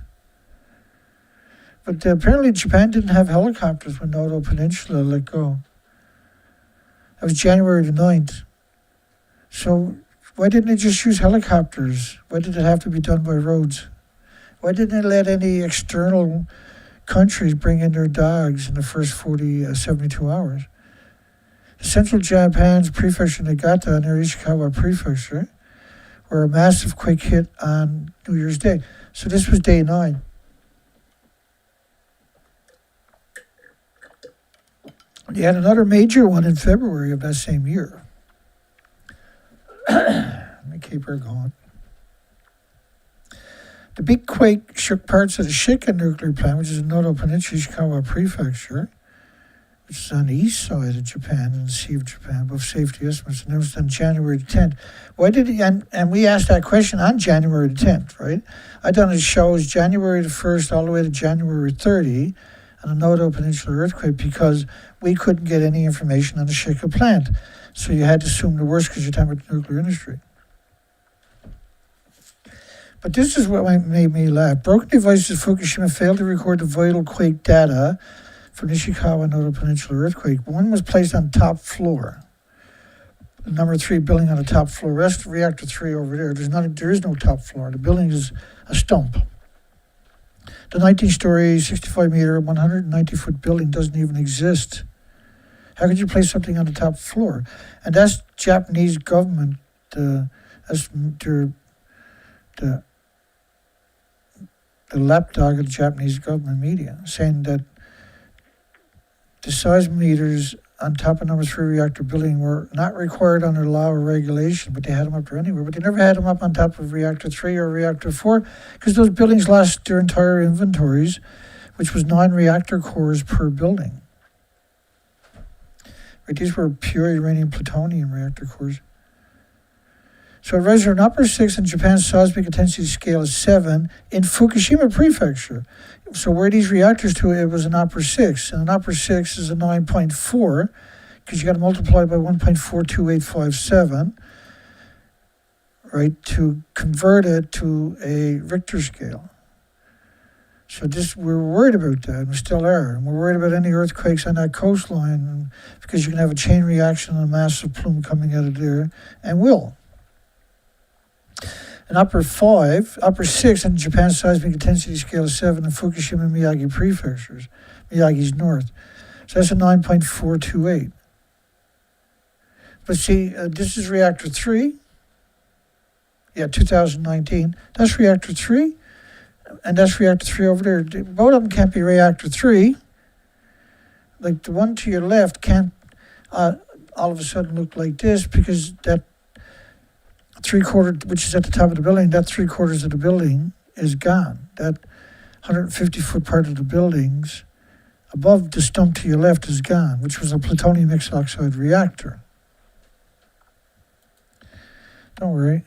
A: But apparently Japan didn't have helicopters when Noto Peninsula let go. That was January the 9th. So why didn't they just use helicopters? Why did it have to be done by roads? Why didn't they let any external countries bring in their dogs in the first 72 hours? Central Japan's prefecture Niigata near Ishikawa Prefecture, where a massive quake hit on New Year's Day. So this was day 9. They had another major one in February of that same year. Let me keep her going. The big quake shook parts of the Shika nuclear plant, which is in Noto Peninsula, Ishikawa Prefecture, which is on the east side of Japan, in the Sea of Japan, above safety estimates, and it was on January the 10th. Why did he, and we asked that question on January the 10th, right? I done a shows January the 1st all the way to January 30 on the Noto Peninsula earthquake because we couldn't get any information on the Shika plant. So you had to assume the worst because you're talking about the nuclear industry. But this is what made me laugh. Broken devices at Fukushima failed to record the vital quake data from Ishikawa Noto Peninsula earthquake. One was placed on top floor. The number 3 building on the top floor. That's reactor 3 over there. There is no top floor. The building is a stump. The 19-story, 65-meter, 190-foot building doesn't even exist. How could you place something on the top floor? And that's Japanese government. That's the lapdog of the Japanese government media, saying that the seismometers on top of number 3 reactor building were not required under law or regulation, but they had them up there anywhere. But they never had them up on top of reactor 3 or reactor 4 because those buildings lost their entire inventories, which was 9 reactor cores per building. Right, these were pure uranium plutonium reactor cores. So it registered an upper 6 in Japan's seismic intensity scale is 7 in Fukushima Prefecture. So where these reactors to, it was an upper 6. And an upper 6 is a 9.4 because you got to multiply by 1.42857, right, to convert it to a Richter scale. So we were worried about that, and we still are. And we're worried about any earthquakes on that coastline because you can have a chain reaction and a massive plume coming out of there, and will. An upper 6 on Japan's seismic intensity scale of 7 in Fukushima and Miyagi prefectures, Miyagi's north. So that's a 9.428. But see, this is reactor 3. Yeah, 2019. That's reactor 3. And that's reactor 3 over there. Both of them can't be reactor 3. Like the one to your left can't all of a sudden look like this because that 3/4, which is at the top of the building, that 3/4 of the building is gone. That 150-foot part of the buildings above the stump to your left is gone, which was a plutonium mixed oxide reactor. Don't worry.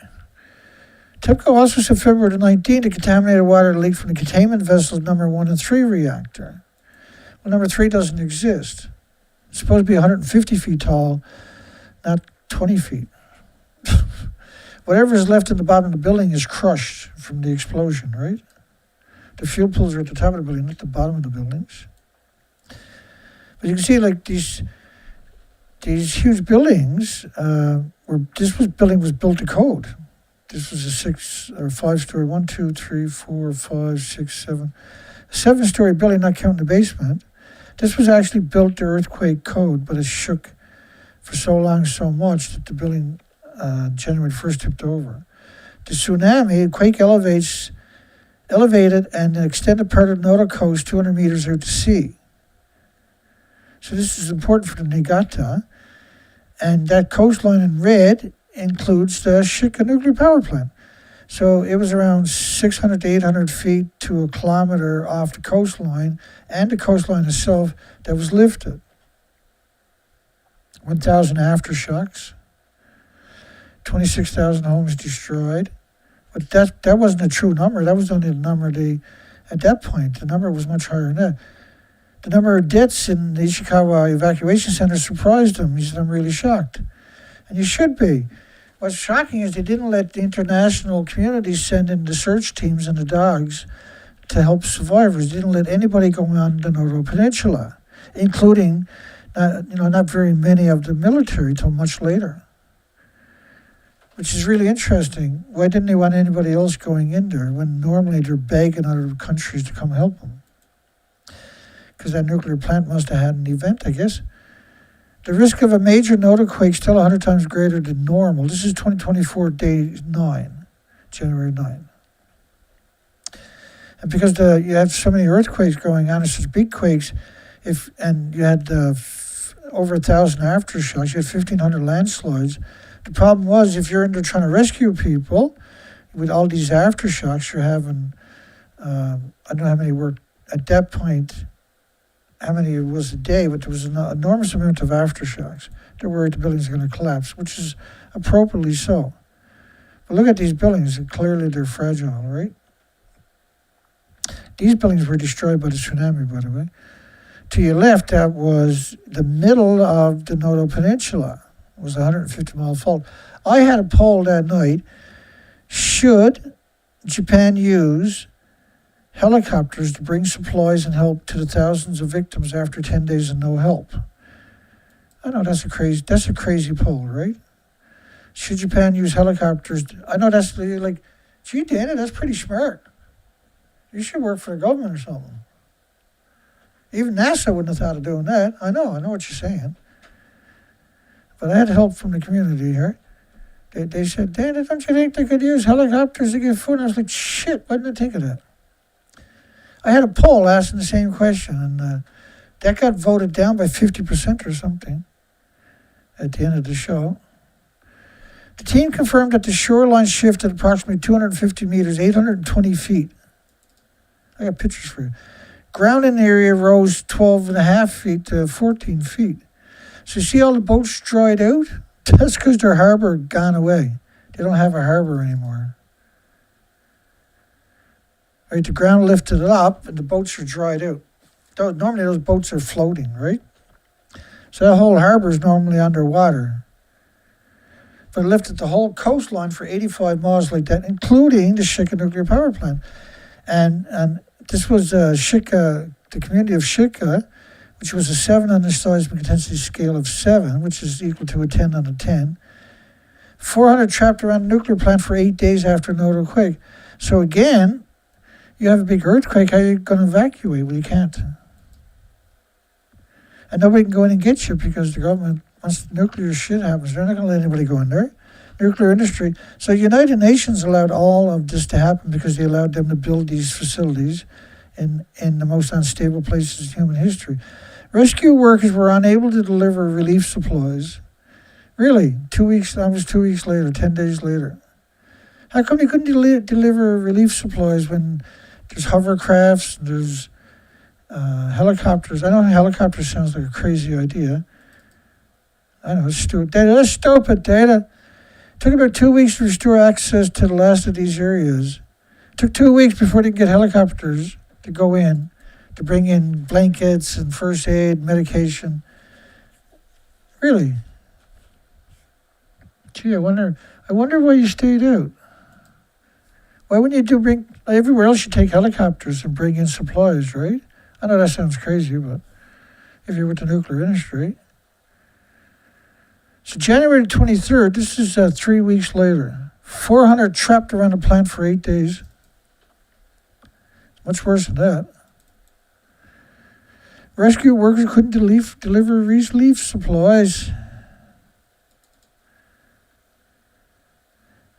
A: TEPCO also said February 19th the contaminated water leaked from the containment vessels number 1 and 3 reactor. Well, number 3 doesn't exist. It's supposed to be 150 feet tall, not 20 feet. Whatever is left in the bottom of the building is crushed from the explosion, right? The fuel pools are at the top of the building, not the bottom of the buildings. But you can see, like, these huge buildings, building was built to code. This was a 6 or 5-story, 1, 2, 3, 4, 5, 6, 7, 7-story building, not counting the basement. This was actually built to earthquake code, but it shook for so long, so much that the building January 1st tipped over. The tsunami, quake elevated and extended part of the Noto coast 200 meters out to sea. So this is important for the Niigata. And that coastline in red includes the Shika nuclear power plant. So it was around 600 to 800 feet to a kilometer off the coastline and the coastline itself that was lifted. 1,000 aftershocks. 26,000 homes destroyed. But that wasn't a true number. That was only the number at that point. The number was much higher than that. The number of deaths in the Ishikawa evacuation center surprised him. He said, I'm really shocked. And you should be. What's shocking is they didn't let the international community send in the search teams and the dogs to help survivors. They didn't let anybody go on the Noto Peninsula, including not very many of the military till much later. Which is really interesting. Why didn't they want anybody else going in there when normally they're begging other countries to come help them? Because that nuclear plant must have had an event, I guess. The risk of a major Noto quake is still 100 times greater than normal. This is 2024, day 9, January 9. And because you have so many earthquakes going on, and such big quakes, and you had over 1,000 aftershocks, you had 1,500 landslides. The problem was, if you're in there trying to rescue people, with all these aftershocks, you're having, I don't know how many were at that point, how many it was a day, but there was an enormous amount of aftershocks. They're worried the buildings are going to collapse, which is appropriately so. But look at these buildings, and clearly they're fragile, right? These buildings were destroyed by the tsunami, by the way. To your left, that was the middle of the Noto Peninsula. It was a 150-mile fault. I had a poll that night. Should Japan use helicopters to bring supplies and help to the thousands of victims after 10 days of no help? I know that's a crazy poll, right? Should Japan use helicopters? I know that's like, gee, Dana, that's pretty smart. You should work for the government or something. Even NASA wouldn't have thought of doing that. I know what you're saying. But I had help from the community here. They said, Dana, don't you think they could use helicopters to get food? And I was like, shit, why didn't I think of that? I had a poll asking the same question, and that got voted down by 50% or something at the end of the show. The team confirmed that the shoreline shifted approximately 250 meters, 820 feet. I got pictures for you. Ground in the area rose 12.5 feet to 14 feet. So you see all the boats dried out? That's because their harbor gone away. They don't have a harbor anymore. Right, the ground lifted it up and the boats are dried out. Normally those boats are floating, right? So that whole harbor is normally underwater. But it lifted the whole coastline for 85 miles like that, including the Shika nuclear power plant. And this was Shika, the community of Shika, which was a 7 on the seismic intensity scale of 7, which is equal to a 10 on a 10. 400 trapped around a nuclear plant for 8 days after a nodal quake. So again, you have a big earthquake, how are you going to evacuate? Well, you can't. And nobody can go in and get you because the government, once nuclear shit happens, they're not going to let anybody go in there. Nuclear industry. So United Nations allowed all of this to happen because they allowed them to build these facilities in the most unstable places in human history. Rescue workers were unable to deliver relief supplies. Really, 2 weeks, almost 2 weeks later, 10 days later. How come you couldn't deliver relief supplies when there's hovercrafts, there's helicopters? I know helicopters sounds like a crazy idea. I know, it's stupid. That's stupid data. It took about 2 weeks to restore access to the last of these areas. It took 2 weeks before they could get helicopters to go in, to bring in blankets and first aid, medication. Really? Gee, I wonder why you stayed out. Why wouldn't you bring, everywhere else you take helicopters and bring in supplies, right? I know that sounds crazy, but if you're with the nuclear industry. So January 23rd, this is 3 weeks later. 400 trapped around the plant for 8 days. Much worse than that. Rescue workers couldn't deliver relief supplies.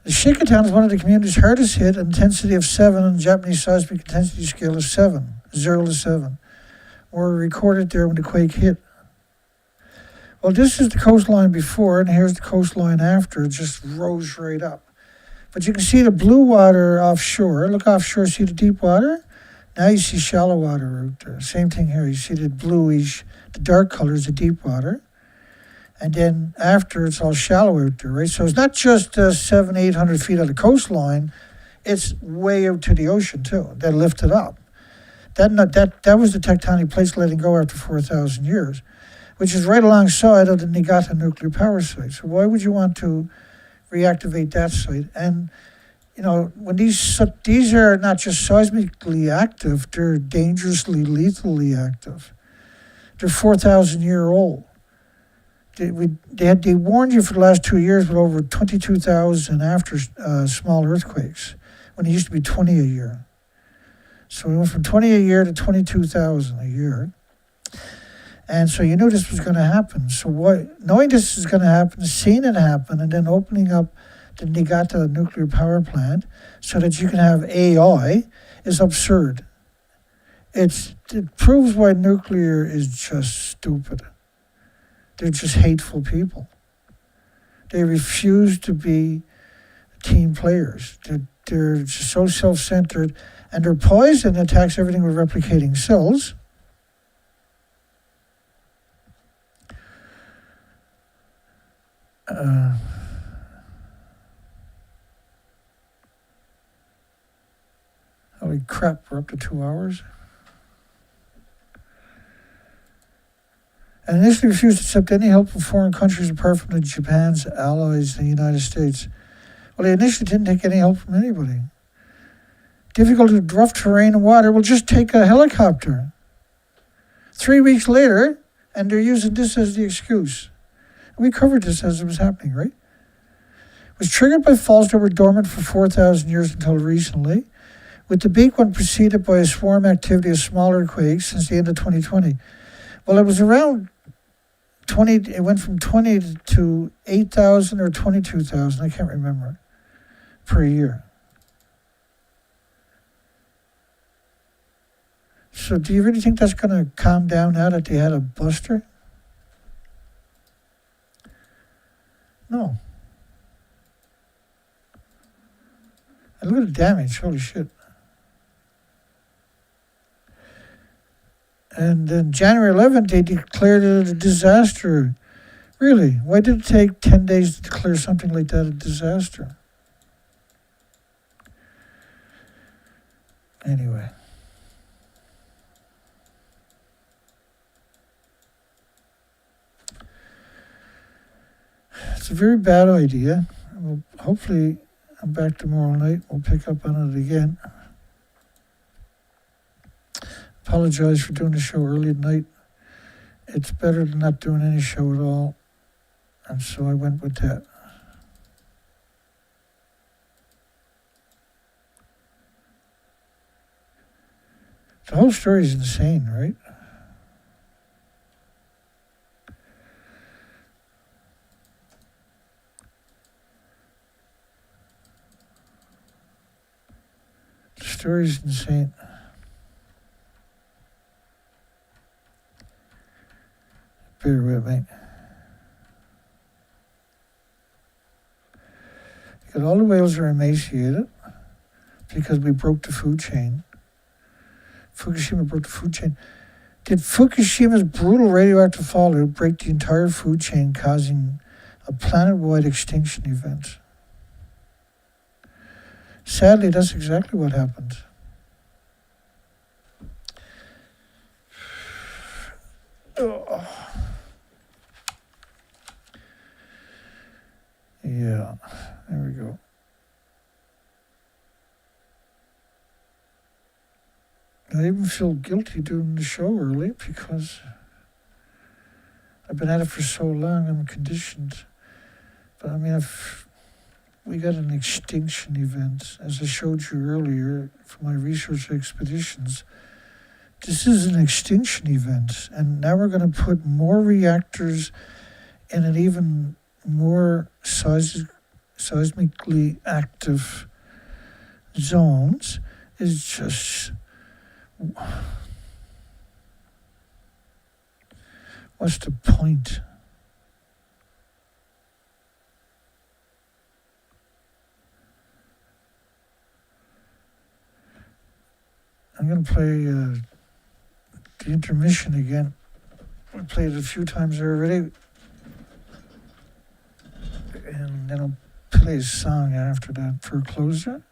A: The Shika town is one of the communities hardest hit, intensity of 7 on the Japanese seismic intensity scale of 7, 0 to 7, were recorded there when the quake hit. Well, this is the coastline before, and here's the coastline after. It just rose right up. But you can see the blue water offshore. Look offshore, see the deep water? Now you see shallow water out there. Same thing here. You see the bluish, the dark color is the deep water. And then after, it's all shallow out there, right? So it's not just 700, 800 feet of the coastline. It's way out to the ocean, too. That lifted up. That was the tectonic plates letting go after 4,000 years, which is right alongside of the Niigata nuclear power site. So why would you want to reactivate that site? And, you know, when these are not just seismically active, they're dangerously, lethally active. They're 4,000 year old. They warned you for the last 2 years with over 22,000 after small earthquakes, when it used to be 20 a year. So we went from 20 a year to 22,000 a year. And so you knew this was going to happen. So knowing this is going to happen, seeing it happen, and then opening up the Niigata nuclear power plant so that you can have AI is absurd. It proves why nuclear is just stupid. They're just hateful people. They refuse to be team players. They're just so self-centered, and their poison attacks everything with replicating cells. Holy crap, we're up to 2 hours. And initially refused to accept any help from foreign countries apart from Japan's allies in the United States. Well, they initially didn't take any help from anybody. Difficult with rough terrain and water, well, just take a helicopter. 3 weeks later, and they're using this as the excuse. We covered this as it was happening, right? It was triggered by faults that were dormant for 4,000 years until recently, with the big one preceded by a swarm activity of smaller quakes since the end of 2020. Well, it was around 20, it went from 20 to 8,000 or 22,000, I can't remember, per year. So do you really think that's going to calm down now that they had a buster? No. And look at the damage, holy shit. And then January 11th, they declared it a disaster. Really? Why did it take 10 days to declare something like that a disaster? Anyway. It's a very bad idea. Well, hopefully, I'm back tomorrow night. We'll pick up on it again. apologize for doing the show early at night. It's better than not doing any show at all. And so I went with that. The whole story is insane, right? The story is insane. Bear with me. All the whales are emaciated because we broke the food chain. Fukushima broke the food chain. Did Fukushima's brutal radioactive fallout break the entire food chain, causing a planet-wide extinction event? Sadly, that's exactly what happened. Oh. Yeah, there we go. I even feel guilty doing the show early because I've been at it for so long, I'm conditioned. But I mean, if we got an extinction event, as I showed you earlier for my research expeditions, this is an extinction event. And now we're going to put more reactors in an even more seismically active zones. Is just, what's the point? I'm going to play the intermission again. I played it a few times already. And then I'll play a song after that for a closer.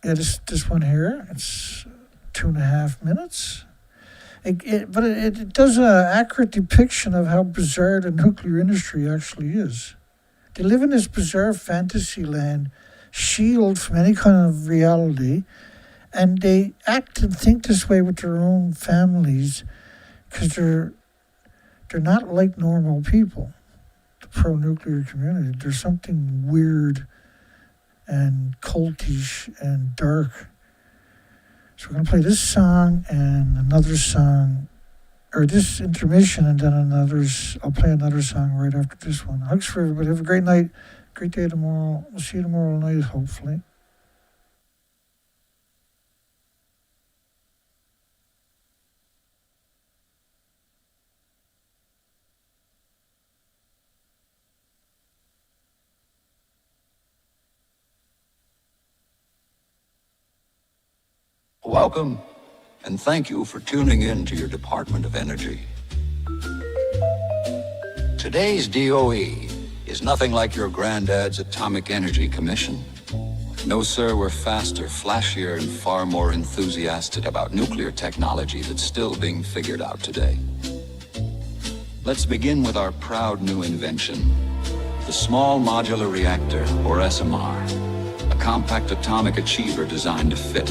A: Yeah, this one here, it's 2.5 minutes. But it does an accurate depiction of how bizarre the nuclear industry actually is. They live in this bizarre fantasy land, shielded from any kind of reality, and they act and think this way with their own families because they're not like normal people, the pro-nuclear community. There's something weird and cultish and dark. So we're going to play this song and another song, or this intermission, and then I'll play another song right after this one. Hugs for everybody. Have a great night. Great day tomorrow. We'll see you tomorrow night, hopefully.
G: Welcome, and thank you for tuning in to your Department of Energy. Today's DOE is nothing like your granddad's Atomic Energy Commission. No, sir, we're faster, flashier, and far more enthusiastic about nuclear technology that's still being figured out today. Let's begin with our proud new invention, the Small Modular Reactor, or SMR, a compact atomic achiever designed to fit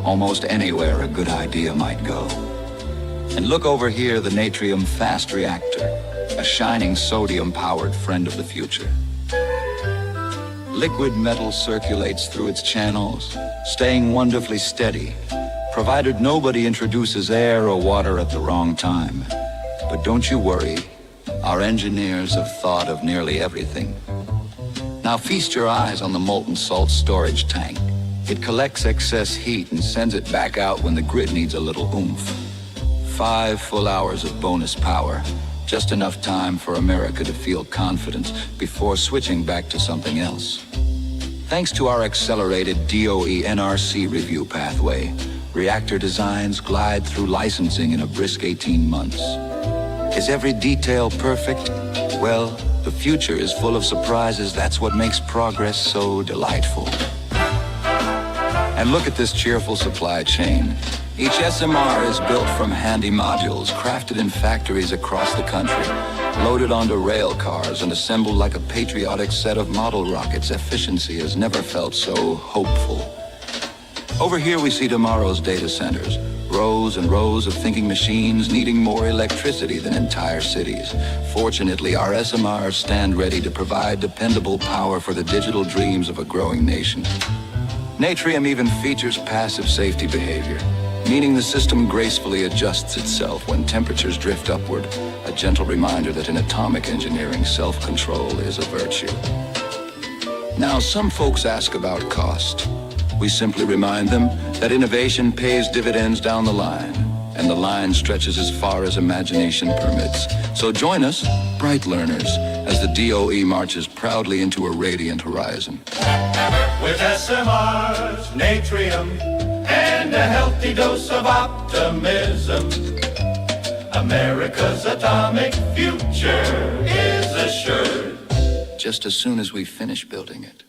G: almost anywhere a good idea might go. And look over here, the Natrium Fast Reactor, a shining sodium-powered friend of the future. Liquid metal circulates through its channels, staying wonderfully steady, provided nobody introduces air or water at the wrong time. But don't you worry, our engineers have thought of nearly everything. Now feast your eyes on the molten salt storage tank. It collects excess heat and sends it back out when the grid needs a little oomph. 5 full hours of bonus power, just enough time for America to feel confident before switching back to something else. Thanks to our accelerated DOE NRC review pathway, reactor designs glide through licensing in a brisk 18 months. Is every detail perfect? Well, the future is full of surprises. That's what makes progress so delightful. And look at this cheerful supply chain. Each SMR is built from handy modules crafted in factories across the country, loaded onto rail cars and assembled like a patriotic set of model rockets. Efficiency has never felt so hopeful. Over here we see tomorrow's data centers, rows and rows of thinking machines needing more electricity than entire cities. Fortunately, our SMRs stand ready to provide dependable power for the digital dreams of a growing nation. Natrium even features passive safety behavior, meaning the system gracefully adjusts itself when temperatures drift upward, a gentle reminder that in atomic engineering, self-control is a virtue. Now, some folks ask about cost. We simply remind them that innovation pays dividends down the line, and the line stretches as far as imagination permits. So join us, bright learners, as the DOE marches proudly into a radiant horizon.
H: With SMRs, natrium, and a healthy dose of optimism, America's atomic future is assured.
G: Just as soon as we finish building it.